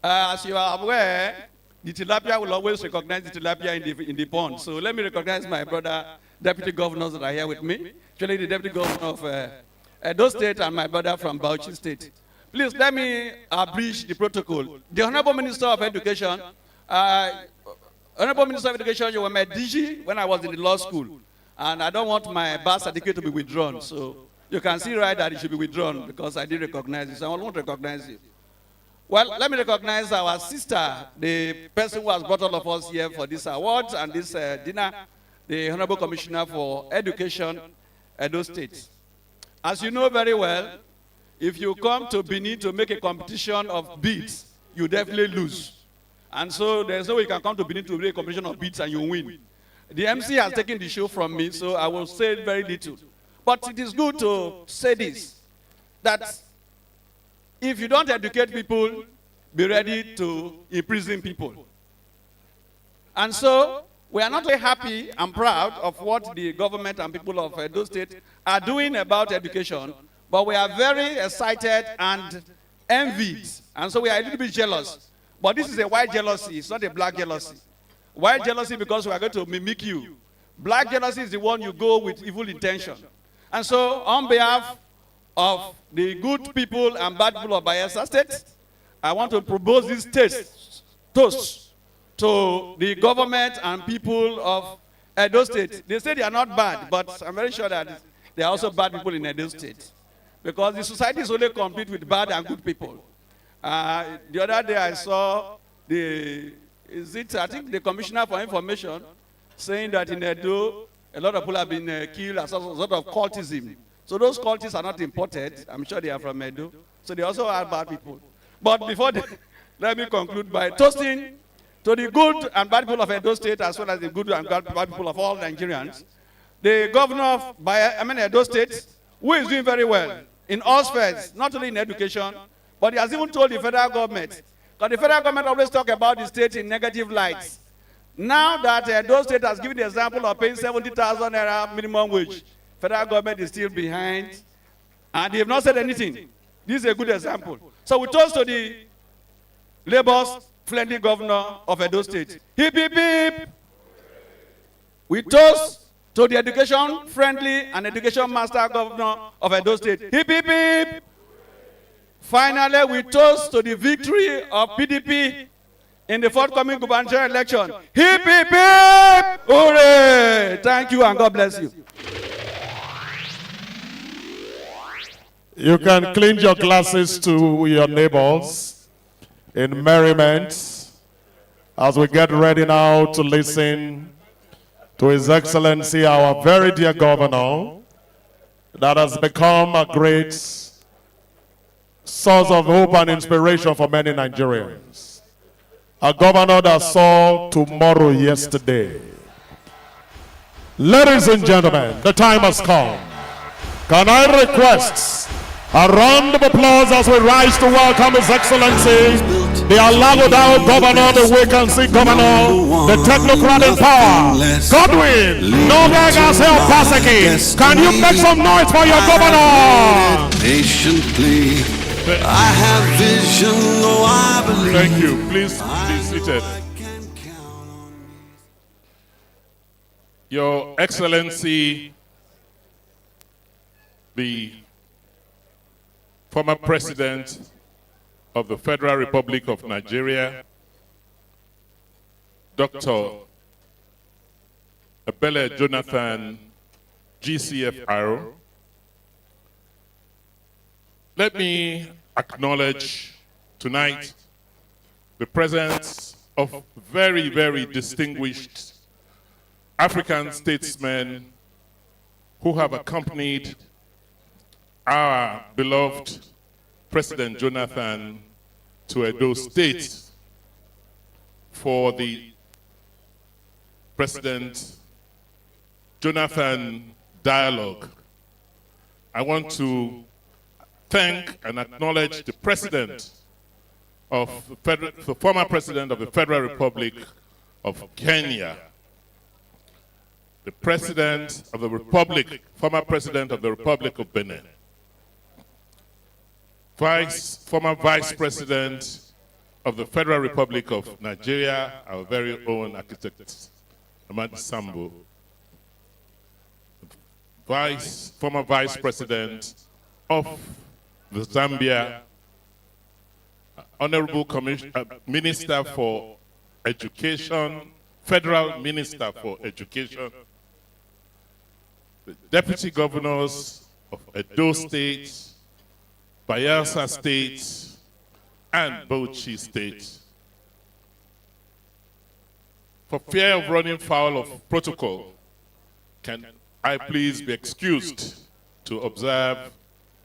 As you are aware, the tilapia will always recognize the tilapia in the pond. So let me recognize my brother deputy governors that are here with me. Actually, the deputy governor of Edo State and my brother from Bauchi State. Please let me abridge the protocol. The Honorable Minister of Education, Honorable Minister of Education, you were my DG when I was in the law school. And I don't want my birth certificate to be withdrawn. So you can see right that it should be withdrawn because I didn't recognize you. So I won't recognize you. Well, let me recognize our sister, the person who has brought all of us here for this award and this dinner, the Honorable Commissioner for Education, Edo State. As you know very well, if you come to Benin to make a competition of beats, you definitely lose. And so there's no way you can come to Benin to make a competition of beats and you win. The MC has taken the show from me, so I will say very little. But it is good to say this, that if you don't educate people, be ready to imprison people. And so we are not very happy and proud of what the government and people of Edo State are doing about education, but we are very excited and envied. And so we are a little bit jealous. But this is a white jealousy, it's not a black jealousy. White jealousy because we are going to mimic you. Black jealousy is the one you go with evil intention. And so, on behalf of the good people and bad people of Bayelsa State, I want to propose this toast to the government and people of Edo State. They say they are not bad, but I'm very sure that there are also bad people in Edo State. Because the society is only complete with bad and good people. The other day I saw I think the Commissioner for Information saying that in Edo, a lot of people have been killed as a sort of cultism. So those cultists are not imported. I'm sure they are from Edo. So they also are bad people. But before let me conclude by toasting to the good and bad people of Edo State, as well as the good and bad people of all Nigerians. The governor of Edo State, who is doing very well in all spheres, not only in education, but he has even told the federal government, because the federal government always talk about the state in negative lights. Now that Edo State has given the example of paying 70,000 naira minimum wage, federal government is still behind, and they have not said anything. This is a good example. So we toast to the Labour-friendly governor of Edo State. Hip, hip, hip. We toast to the education-friendly and education master governor of Edo State. Hip, hip, hip. Finally, we toast to the victory of PDP in the forthcoming gubernatorial election. Hip, hip, hip! Hooray! Thank you and God bless you. You can clean your glasses to your neighbors in merriment as we get ready now to listen to His Excellency, our very dear governor, that has become a great source of hope and inspiration for many Nigerians. A governor that saw tomorrow yesterday. Ladies and gentlemen, the time has come. Can I request a round of applause as we rise to welcome His Excellency, the Alagodao Governor, the vacancy Governor, the technocrat in power, Godwin Novegas Paseki. Can you make some noise for your governor? Patiently, I have vision, though I believe. Thank you. Please be seated. Your Excellency, the former President of the Federal Republic of Nigeria, Dr. Ebele Jonathan GCFR, let me acknowledge tonight the presence of very, very distinguished African statesmen who have accompanied our beloved President Jonathan to Edo State for the President Jonathan Dialogue. I want to thank and acknowledge the President of the former President of the Federal Republic of Kenya, the President of the Republic, former President of the Republic of Benin, former Vice President of the Federal Republic of Nigeria, our very own architect, Amadi Sambo, former Vice President of the Zambia, Honorable Minister for Education, Federal Minister for Education, the Deputy Governors of Edo State, Bayelsa State, and Bauchi State. For fear of running foul of protocol, can I please be excused to observe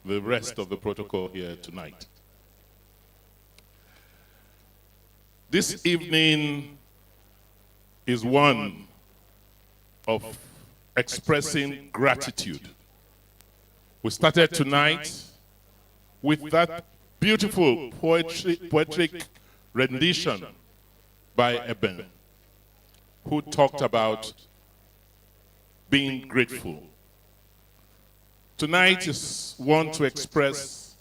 the rest of the protocol here tonight. This evening is one of expressing gratitude. We started tonight with that beautiful poetic rendition by Eben, who talked about being grateful. Tonight is one to express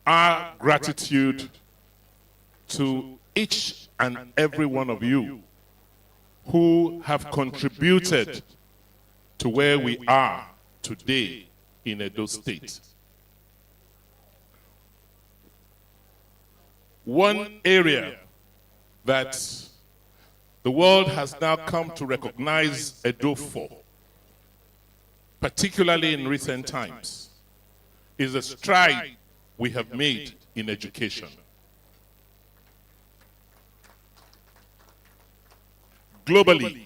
our gratitude to each and every one of you who have contributed to where we are today in Edo State. One area that the world has now come to recognize Edo for, particularly in recent times, is the stride we have made in education. Globally,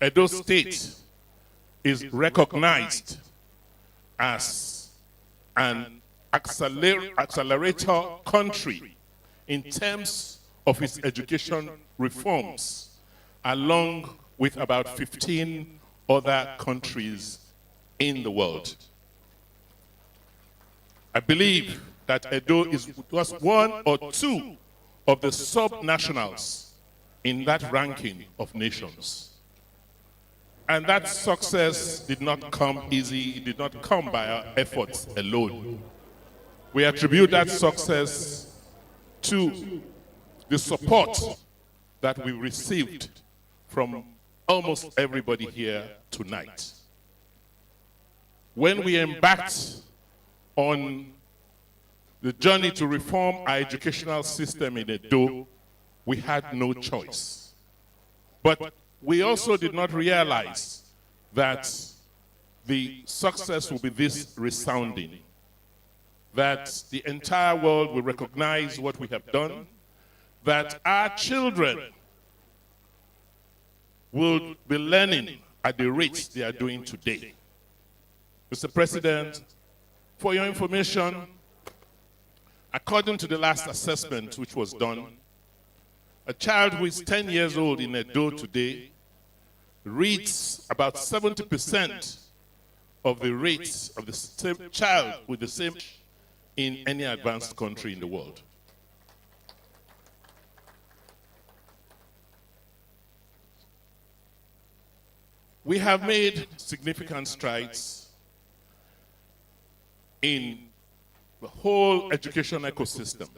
Edo State is recognized as an accelerator country in terms of its education reforms, along with about 15 other countries in the world. I believe that Edo was one or two of the sub-nationals in that ranking of nations. And that success did not come easy, it did not come by our efforts alone. We attribute that success to the support that we received from almost everybody here tonight. When we embarked on the journey to reform our educational system in Edo, we had no choice. But we also did not realize that the success will be this resounding, that the entire world will recognize what we have done, that our children will be learning at the rates they are doing today. Mr. President, for your information, according to the last assessment which was done, a child who is 10 years old in Edo today reads about 70% of the rates of the same child with the same in any advanced country in the world. We have made significant strides in the whole education ecosystem.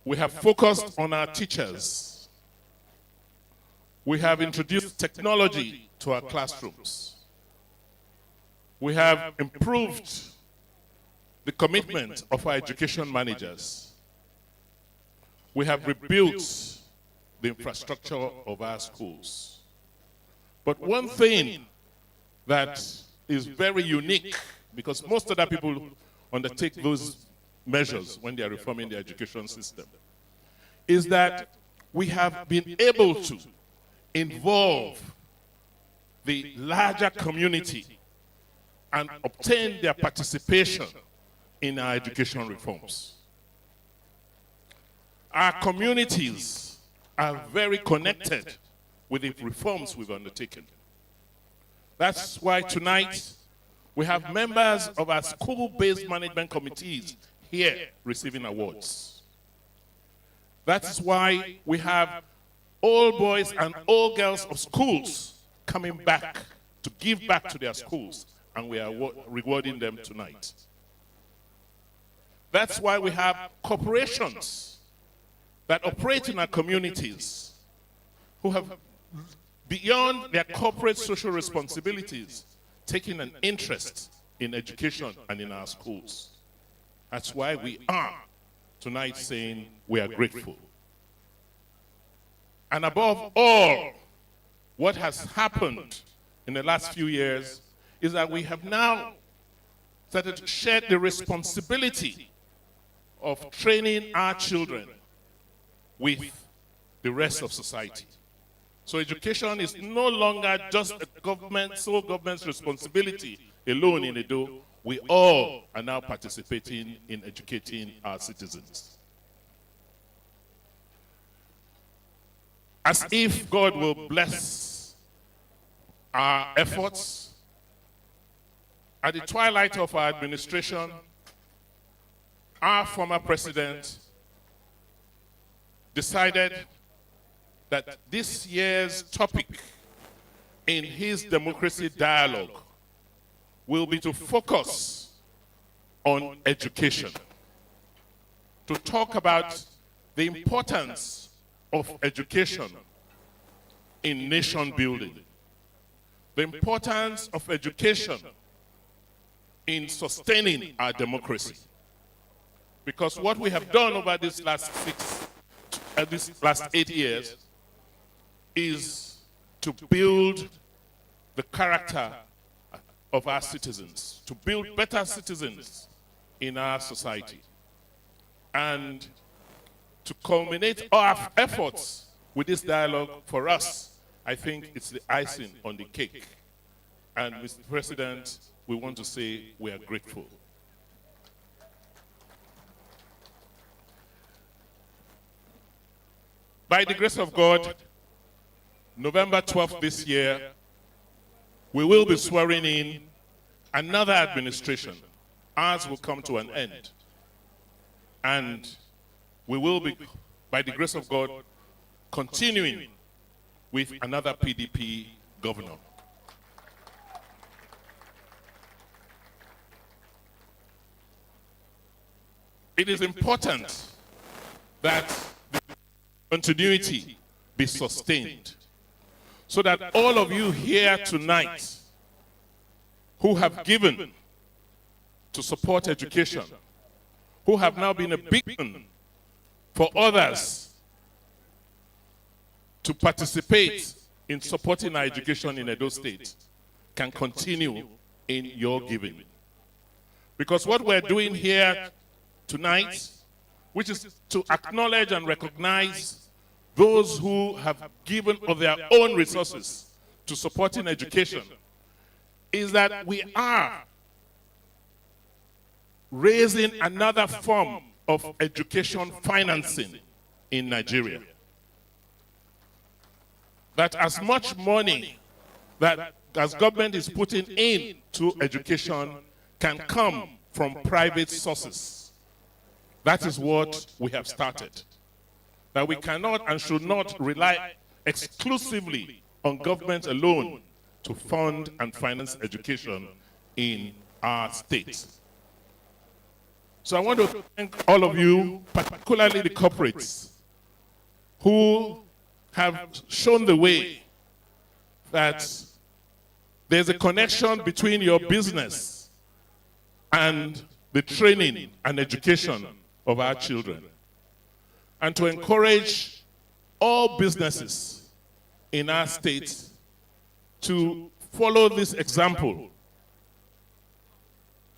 We have focused on our teachers. We have introduced technology to our classrooms. We have improved the commitment of our education managers. We have rebuilt the infrastructure of our schools. But one thing that is very unique, because most other people undertake those measures when they are reforming the education system, is that we have been able to involve the larger community and obtain their participation in our education reforms. Our communities are very connected with the reforms we've undertaken. That's why tonight we have members of our school-based management committees here receiving awards. That's why we have all boys and all girls of schools coming back to give back to their schools, and we are rewarding them tonight. That's why we have corporations that operate in our communities who have, beyond their corporate social responsibilities, taken an interest in education and in our schools. That's why we are tonight saying we are grateful. And above all, what has happened in the last few years is that we have now started to share the responsibility of training our children with the rest of society. So education is no longer just a sole government's responsibility alone in Edo. We all are now participating in educating our citizens. As if God will bless our efforts, at the twilight of our administration, our former president decided that this year's topic in his democracy dialogue will be to focus on education, to talk about the importance of education in nation building, the importance of education in sustaining our democracy. Because what we have done over this last 8 years is to build the character of our citizens, to build better citizens in our society, and to culminate our efforts with this dialogue. For us, I think it's the icing on the cake. And Mr. President, we want to say we are grateful. By the grace of God, November 12th this year, we will be swearing in another administration. Ours will come to an end. And we will be, by the grace of God, continuing with another PDP governor. It is important that the continuity be sustained so that all of you here tonight who have given to support education, who have now been a beacon for others to participate in supporting our education in Edo State, can continue in your giving. Because what we're doing here tonight, which is to acknowledge and recognize those who have given of their own resources to supporting education, is that we are raising another form of education financing in Nigeria. That as much money that as government is putting into education can come from private sources. That is what we have started. That we cannot and should not rely exclusively on government alone to fund and finance education in our state. So I want to thank all of you, particularly the corporates, who have shown the way that there's a connection between your business and the training and education of our children. And to encourage all businesses in our state to follow this example,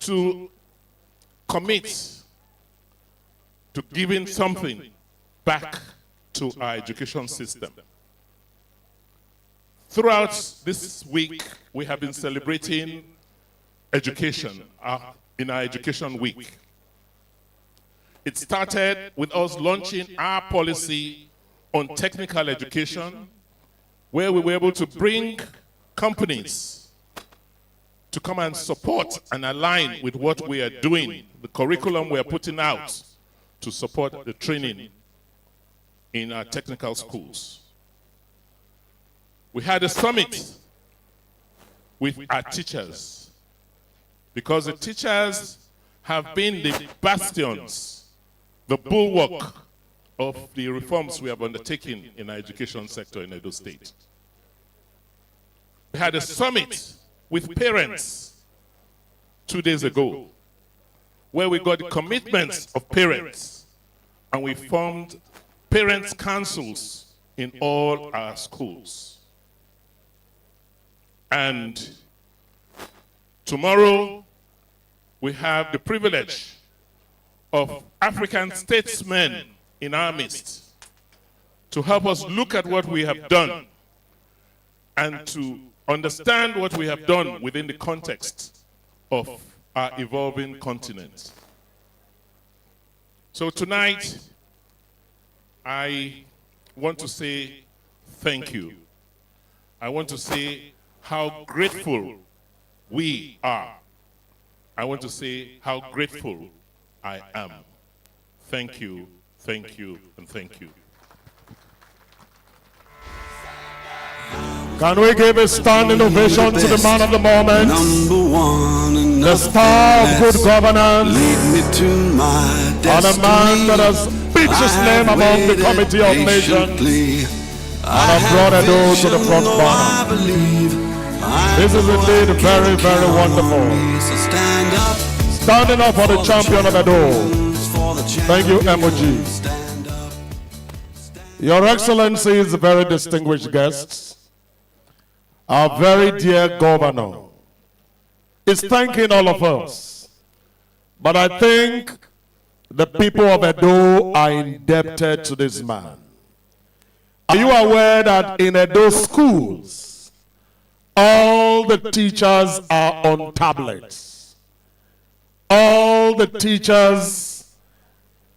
to commit to giving something back to our education system. Throughout this week, we have been celebrating education in our Education Week. It started with us launching our policy on technical education, where we were able to bring companies to come and support and align with what we are doing, the curriculum we are putting out to support the training in our technical schools. We had a summit with our teachers, because the teachers have been the bastions, the bulwark of the reforms we have undertaken in our education sector in Edo State. We had a summit with parents 2 days ago, where we got the commitments of parents, and we formed parents' councils in all our schools. And tomorrow, we have the privilege of African statesmen in our midst to help us look at what we have done and to understand what we have done within the context of our evolving continent. So tonight, I want to say thank you. I want to say how grateful we are. I want to say how grateful I am. Thank you, and thank you. Can we give a standing ovation to the man of the moment? Number one, the star of good governance, lead me to my and a man that has speaks his name among the committee of nations. and have brought Edo to the front burner. This is indeed very, very wonderful. Standing up for the champion of Edo. Thank you, MOG. Your Excellencies, very distinguished guests, our very dear governor is thanking all of us. But I think the people of Edo are indebted to this man. Are you aware that in Edo schools, all the teachers are on tablets? All the teachers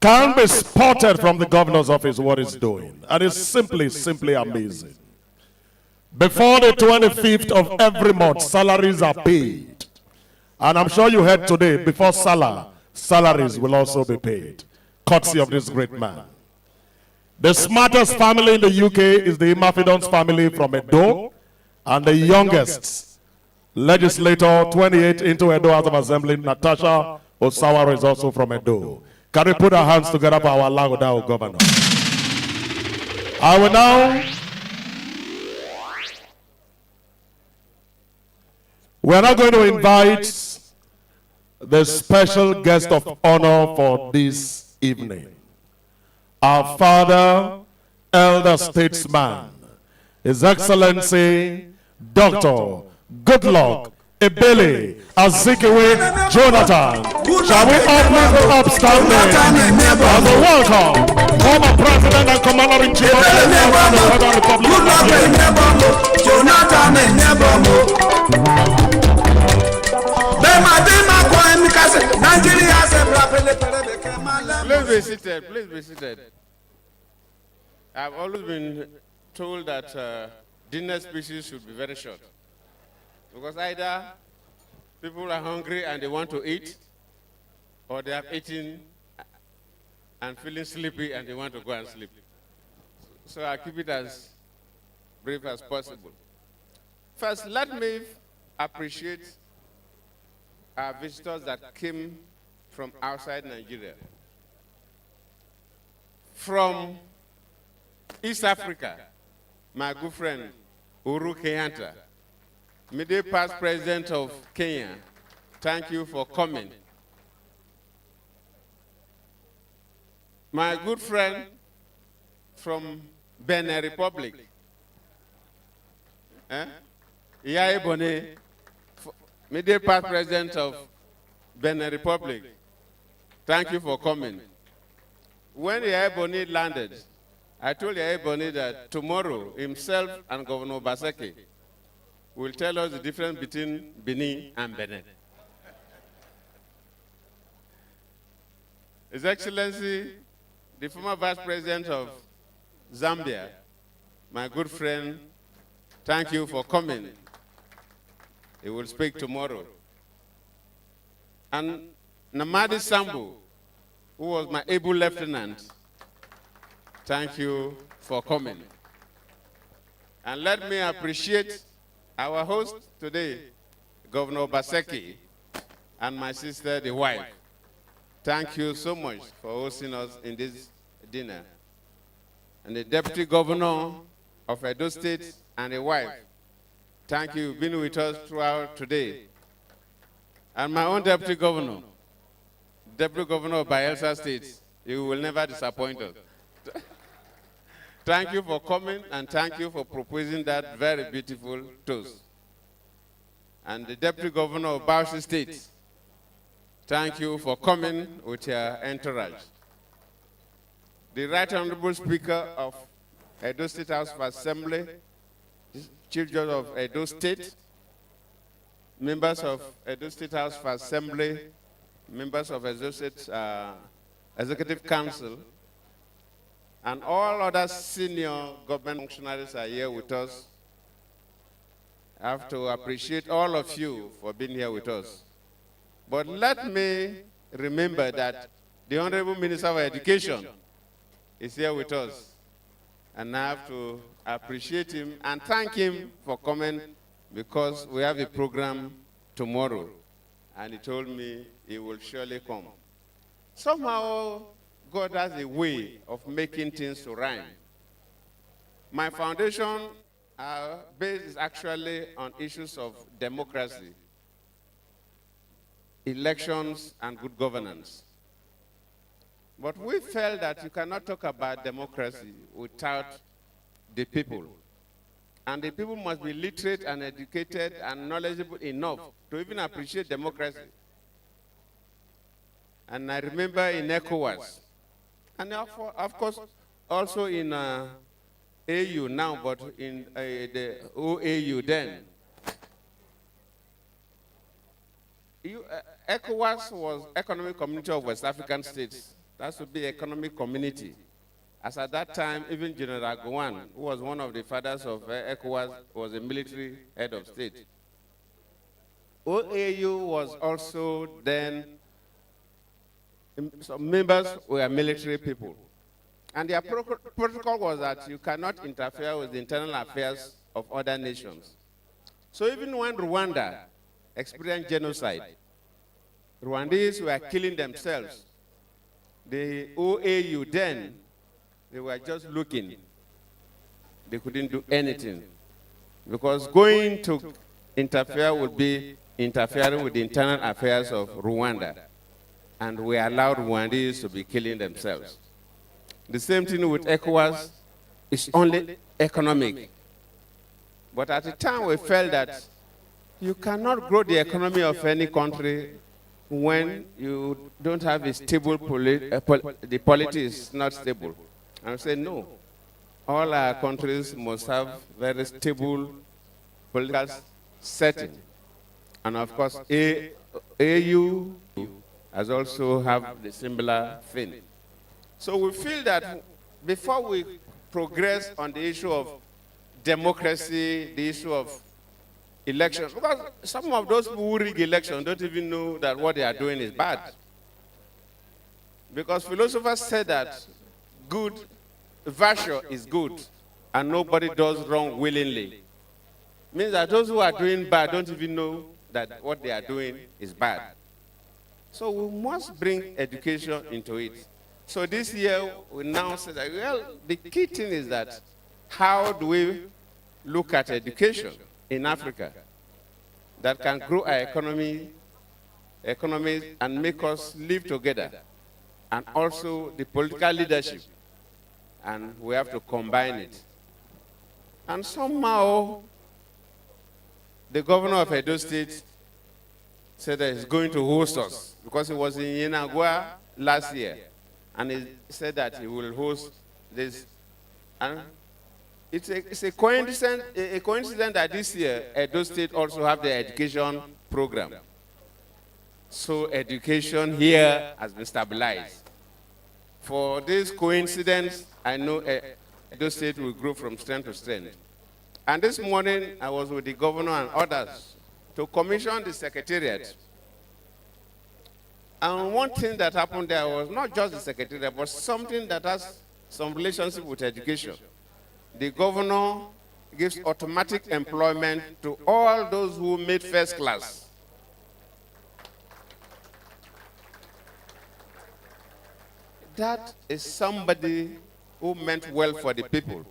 can be spotted from the governor's office what he's doing. And it's simply amazing. Before the 25th of every month, salaries are paid. And I'm sure you heard today, before Salah, salaries will also be paid, courtesy of this great man. The smartest family in the UK is the Imafidon's family from Edo, and the youngest legislator, 28 into Edo House of Assembly, Natasha Osawara, is also from Edo. Can we put our hands together for our Lagodao governor? I will now... We are now going to invite the special guest of honor for this evening. Our father, elder statesman, His Excellency, Dr. Goodluck Ebele Azikiwe Jonathan. Shall we uplift the upstanding as a welcome former President and Commander-in-Chief of the Federal Republic of Nigeria. Please be seated. Please be seated. I've always been told that dinner speeches should be very short, because either people are hungry and they want to eat, or they have eaten and feeling sleepy and they want to go and sleep. So I'll keep it as brief as possible. First, let me appreciate our visitors that came from outside Nigeria. From East Africa, my good friend Uhuru Kenyatta, Middle past president of Kenya, thank you for coming. My good friend from Benin Republic, Yaya Bone, Middle past president of Benin Republic, thank you for coming. When Yaya Bone landed, I told Yaya Bone that tomorrow himself and Governor Baseki will tell us the difference between Benin and Benin. His Excellency, the former Vice President of Zambia, my good friend, thank you for coming. He will speak tomorrow. And Namadi Sambu, who was my able lieutenant, thank you for coming. And let me appreciate our host today, Governor Baseki, and my sister, the wife. Thank you so much for hosting us in this dinner. And the Deputy Governor of Edo State and the wife, thank you, you've been with us throughout today. And my own Deputy Governor of Bayelsa State, you will never disappoint us. Thank you for coming, and thank you for proposing that very beautiful toast. And the Deputy Governor of Bauchi State, thank you for coming with your entourage. The Right Honorable Speaker of Edo State House of Assembly, Chief Judge of Edo State, members of Edo State House of Assembly, members of Edo State Executive Council, and all other senior government functionaries are here with us. I have to appreciate all of you for being here with us. But let me remember that the Honorable Minister of Education is here with us. And I have to appreciate him and thank him for coming, because we have a program tomorrow. And he told me he will surely come. Somehow, God has a way of making things to rhyme. My foundation base is actually on issues of democracy, elections, and good governance. But we felt that you cannot talk about democracy without the people. And the people must be literate and educated and knowledgeable enough to even appreciate democracy. And I remember in ECOWAS, and of course also in AU now, but in the OAU then. ECOWAS was Economic Community of West African States. That should be economic community. As at that time, even General Gowon, who was one of the fathers of ECOWAS, was a military head of state. OAU was also then, some members were military people. And their protocol was that you cannot interfere with the internal affairs of other nations. So even when Rwanda experienced genocide, Rwandese were killing themselves. The OAU then, they were just looking. They couldn't do anything. Because going to interfere would be interfering with the internal affairs of Rwanda. And we allowed Rwandese to be killing themselves. The same thing with ECOWAS, it's only economic. But at the time we felt that you cannot grow the economy of any country when you don't have a stable the polity is not stable. And we say no. All our countries must have very stable political setting. And of course, AU has also have the similar thing. So we feel that before we progress on the issue of democracy, the issue of elections, because some of those who rig elections don't even know that what they are doing is bad. Because philosophers say that good virtue is good and nobody does wrong willingly. Means that those who are doing bad don't even know that what they are doing is bad. So we must bring education into it. So this year we now say that, well, the key thing is that how do we look at education in Africa that can grow our economies and make us live together, and also the political leadership, and we have to combine it. And somehow the governor of Edo State said that he's going to host us because he was in Yenagua last year, and he said that he will host this. And it's a coincidence that this year Edo State also have the education program. So education here has been stabilized. For this coincidence, I know Edo State will grow from strength to strength. And this morning, I was with the governor and others to commission the secretariat. And one thing that happened there was not just the secretariat, but something that has some relationship with education. The governor gives automatic employment to all those who made first class. That is somebody who meant well for the people.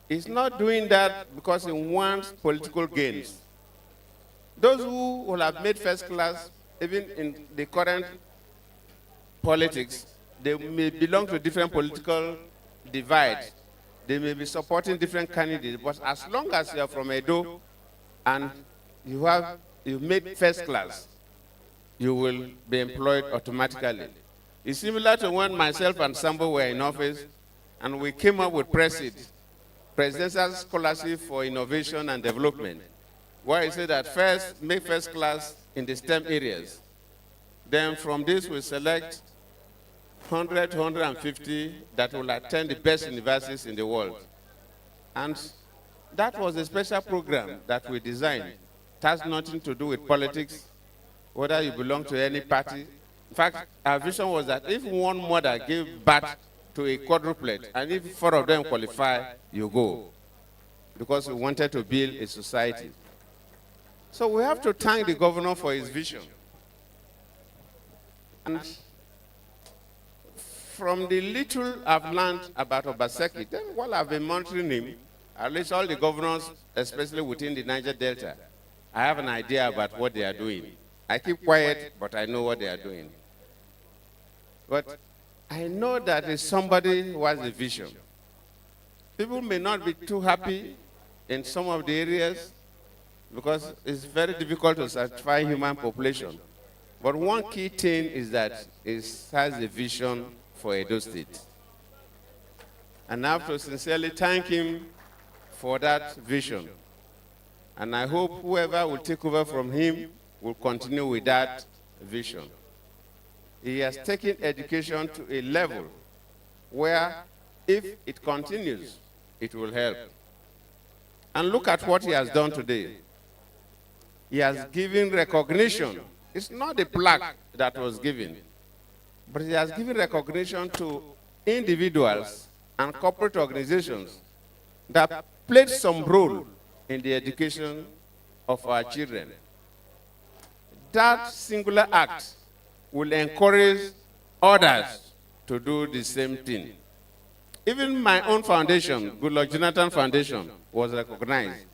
He's not doing that because he wants political gains. Those who will have made first class, even in the current politics, they may belong to different political divides. They may be supporting different candidates, but as long as you are from Edo and you've made first class, you will be employed automatically. It's similar to when myself and Sambo were in office, and we came up with Presidential Scholarship for Innovation and Development, where he said that first, make first class in the STEM areas. Then from this, we select 100 to 150 that will attend the best universities in the world. And that was a special program that we designed. It has nothing to do with politics, whether you belong to any party. In fact, our vision was that if one mother gave birth to a quadruplet, and if 4 of them qualify, you go. Because we wanted to build a society. So we have to thank the governor for his vision. And from the little I've learned about Obaseki, then while I've been monitoring him, at least all the governors, especially within the Niger Delta, I have an idea about what they are doing. I keep quiet, but I know what they are doing. But I know that it's somebody who has a vision. People may not be too happy in some of the areas because it's very difficult to satisfy human population. But one key thing is that it has a vision for Edo State. And I have to sincerely thank him for that vision. And I hope whoever will take over from him will continue with that vision. He has taken education to a level where, if it continues, it will help. And look at what he has done today. He has given recognition. It's not the plaque that was given, but he has given recognition to individuals and corporate organizations that played some role in the education of our children. That singular act will encourage others to do the same thing. Even my own foundation, Goodluck Jonathan Foundation, was recognized.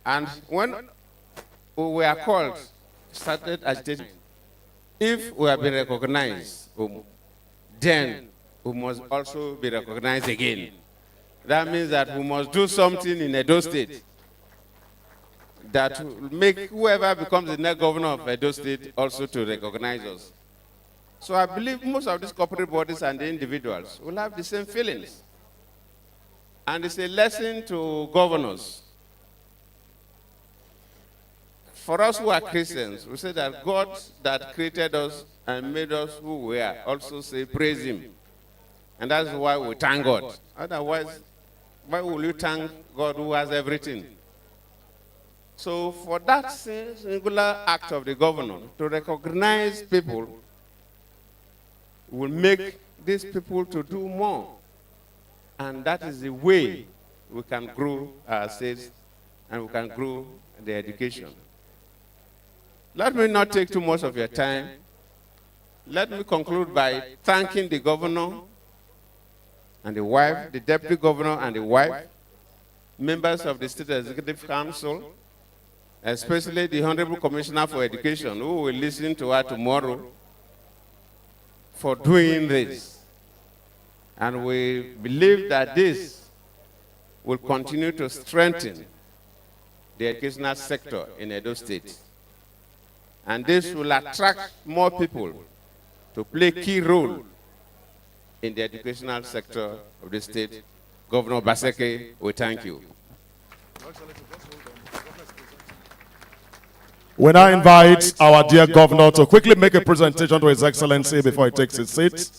And when we were called, started agitating, if we have been recognized, then we must also be recognized again. That means that we must do something in Edo State that will make whoever becomes the next governor of Edo State also to recognize us. So I believe most of these corporate bodies and the individuals will have the same feelings. And it's a lesson to governors. For us who are Christians, we say that God that created us and made us who we are also say praise him. And that's why we thank God. Otherwise, why will you thank God who has everything? So for that singular act of the governor to recognize people will make these people to do more. And that is the way we can grow our states and we can grow the education. Let me not take too much of your time. Let me conclude by thanking the governor and the wife, the deputy governor and the wife, members of the State Executive Council, especially the Honorable Commissioner for Education, who will listen to her tomorrow, for doing this. And we believe that this will continue to strengthen the educational sector in Edo State. And this will attract more people to play a key role in the educational sector of the state. Governor Obaseki, we thank you. We now invite our dear governor to quickly make a presentation to His Excellency before he takes his seat.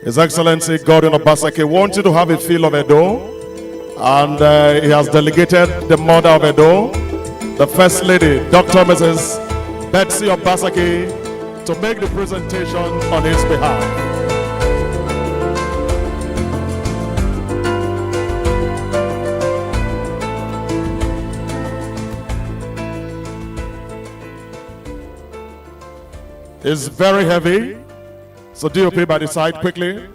His Excellency Godwin Obaseki wants you to have a feel of Edo, and he has delegated the mother of Edo, the First Lady, Dr. Mrs. Betsy Obaseki, to make the presentation on his behalf. It's very heavy, so DOP by the side quickly.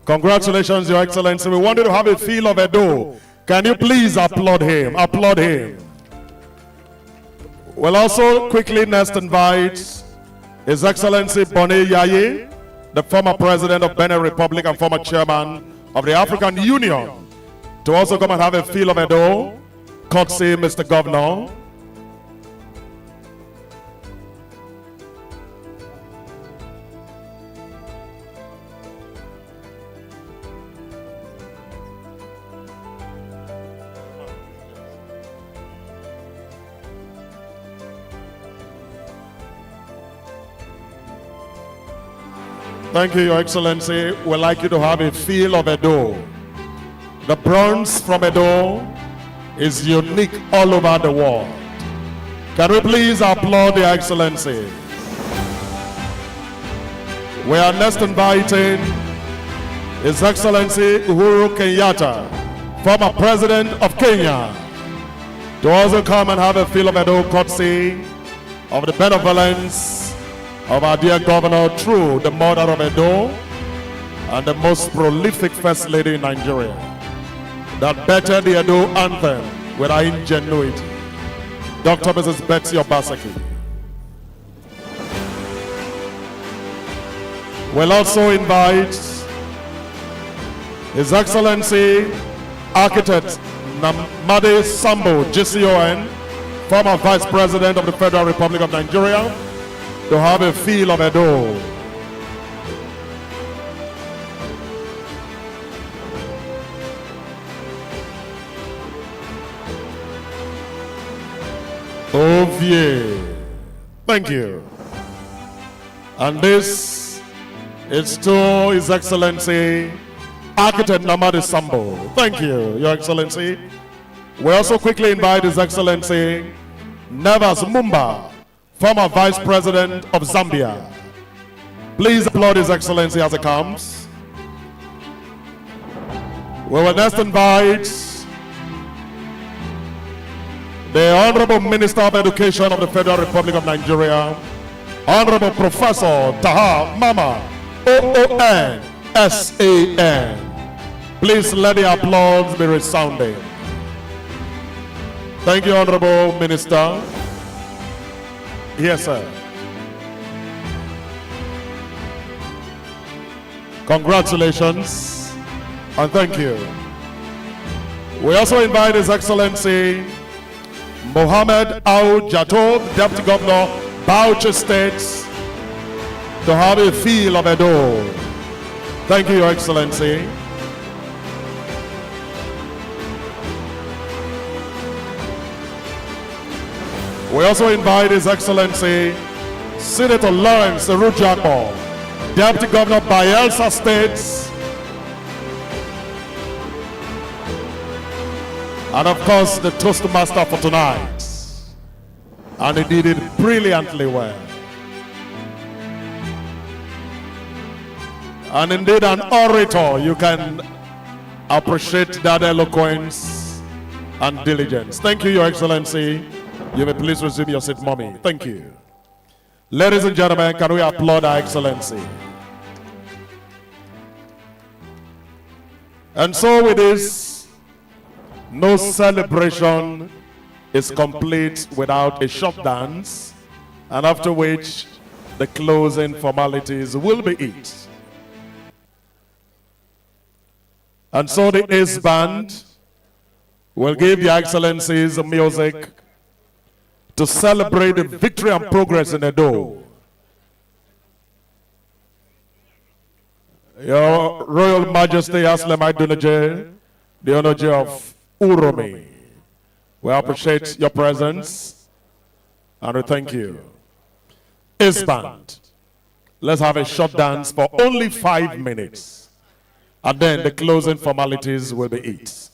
Congratulations, Your Excellency. We wanted to have a feel of Edo. Can you please applaud him? Applaud him. We'll also quickly next invite His Excellency Bone Yaye, the former president of Benin Republic and former chairman of the African Union, to also come and have a feel of Edo. Courtesy, Mr. Governor. Thank you, Your Excellency. We'd like you to have a feel of Edo. The bronze from Edo is unique all over the world. Can we please applaud Your Excellency? We are next inviting His Excellency Uhuru Kenyatta, former president of Kenya, to also come and have a feel of Edo, courtesy of the benevolence of our dear governor through the mother of Edo and the most prolific first lady in Nigeria that bettered the Edo anthem with her ingenuity, Dr. Mrs. Betsy Obaseki. We'll also invite His Excellency Architect Namadi Sambo, GCON, former Vice President of the Federal Republic of Nigeria, to have a feel of Edo. Ovie. Thank you. And this is to His Excellency Architect Namadi Sambo. Thank you, Your Excellency. We also quickly invite His Excellency Nevas Mumba, former Vice President of Zambia. Please applaud His Excellency as he comes. We will next invite the Honorable Minister of Education of the Federal Republic of Nigeria, Honorable Professor Taha Mama, OON-SAN. Please let the applause be resounding. Thank you, Honorable Minister. Yes, sir. Congratulations and thank you. We also invite His Excellency Mohammed Al Jatob, Deputy Governor, Bauchi State, to have a feel of Edo. Thank you, Your Excellency. We also invite His Excellency Senator Lawrence Rujako, Deputy Governor, Bayelsa State, and of course the Toastmaster for tonight. And he did it brilliantly well. And indeed an orator, you can appreciate that eloquence and diligence. Thank you, Your Excellency. You may please resume your seat, Mommy. Thank you. Ladies and gentlemen, can we applaud Our Excellency? And so with this, no celebration is complete without a short dance, and after which the closing formalities will be it. And so the Ace Band will give Your Excellencies music to celebrate the victory and progress in Edo. Your Royal Majesty Aslemai Dunaje, the Onoje of Uromi, we appreciate your presence and we thank you. Ace Band, let's have a short dance for only 5 minutes, and then the closing formalities will be it.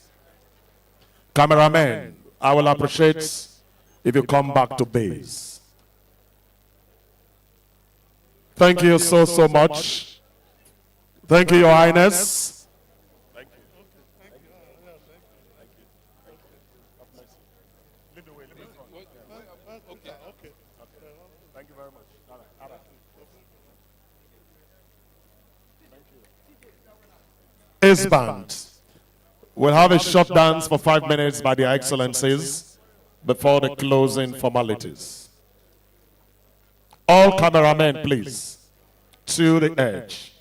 Cameraman, I will appreciate if you come back to base. Thank you so much. Thank you, Your Highness. Thank you. Thank you very much. Ace Band. We'll have a short dance for 5 minutes by the Excellencies before the closing formalities. All cameramen, please, to the edge.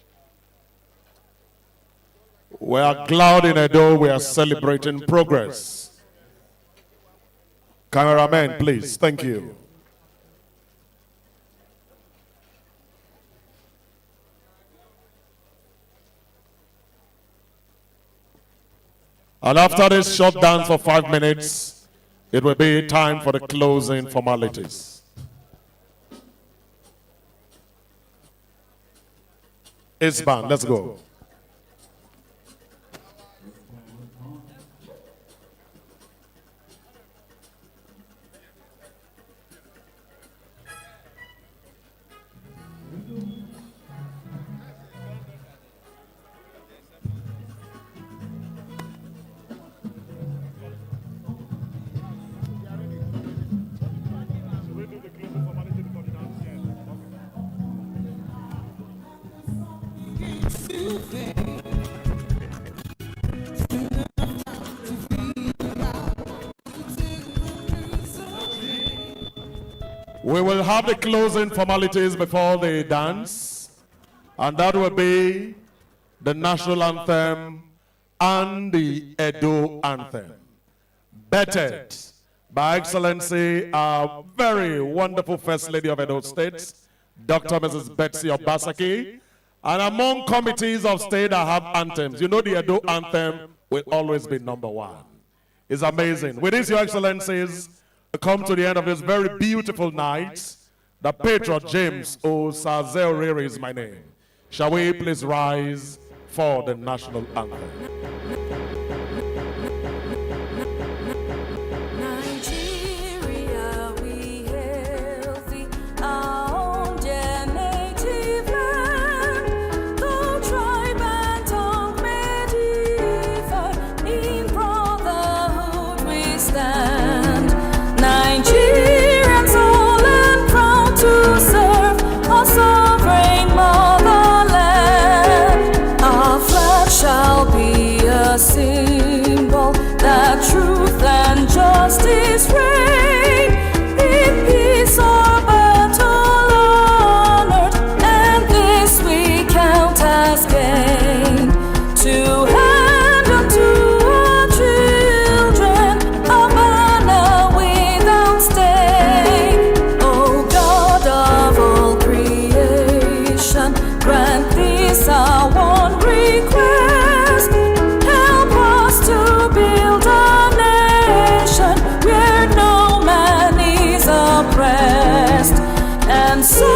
We are glad in Edo, we are celebrating progress. Cameramen, please, thank you. And after this short dance for 5 minutes, it will be time for the closing formalities. Ace Band, let's go. We will have the closing formalities before the dance, and that will be the national anthem and the Edo anthem, bettered by Excellency, our very wonderful First Lady of Edo State, Dr. Mrs. Betsy Obasaki, and among committees of state that have anthems. You know the Edo anthem will always be number one. It's amazing. With this, Your Excellencies, we come to the end of this very beautiful night. The Patriot James Osaze-Orere is my name. Shall we please rise for the national anthem? Symbol that truth and justice reign in peace or battle on earth, and this we count as gain, to hand unto our children a banner without stain. O God of all creation, grant this our one request. And so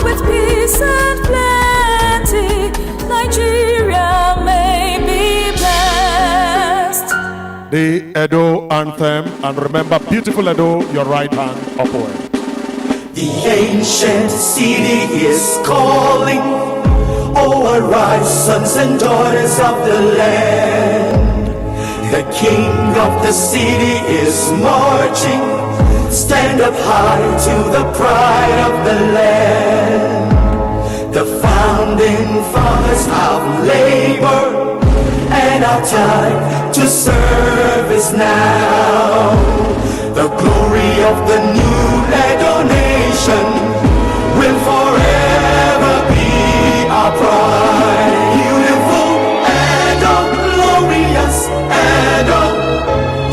with peace and plenty, Nigeria may be blessed. The Edo anthem, and remember, beautiful Edo, your right hand upward. The ancient city is calling. Oh, arise, sons and daughters of the land. The king of the city is marching. Stand up high to the pride of the land. The founding fathers of labor, and our time to serve is now. The glory of the new Edo nation will forever be our pride. Beautiful Edo, glorious Edo,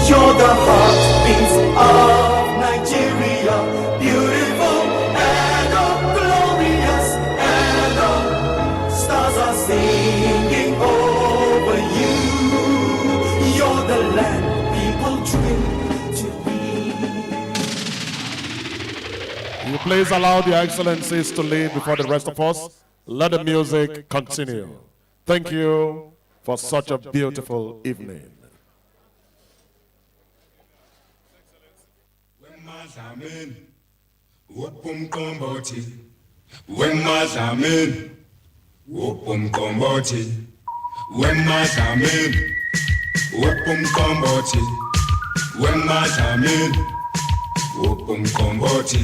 you're the heartbeat of Nigeria. Beautiful Edo, glorious Edo, stars are singing over you. You're the land people dream to be. You please allow the Excellencies to lead before the rest of us. Let the music continue. Thank you for such a beautiful evening. Amen. Wopum komboti. Wemmas amen. Wopum komboti. Wemmas amen. Wopum komboti. Wemmas amen. Wopum komboti.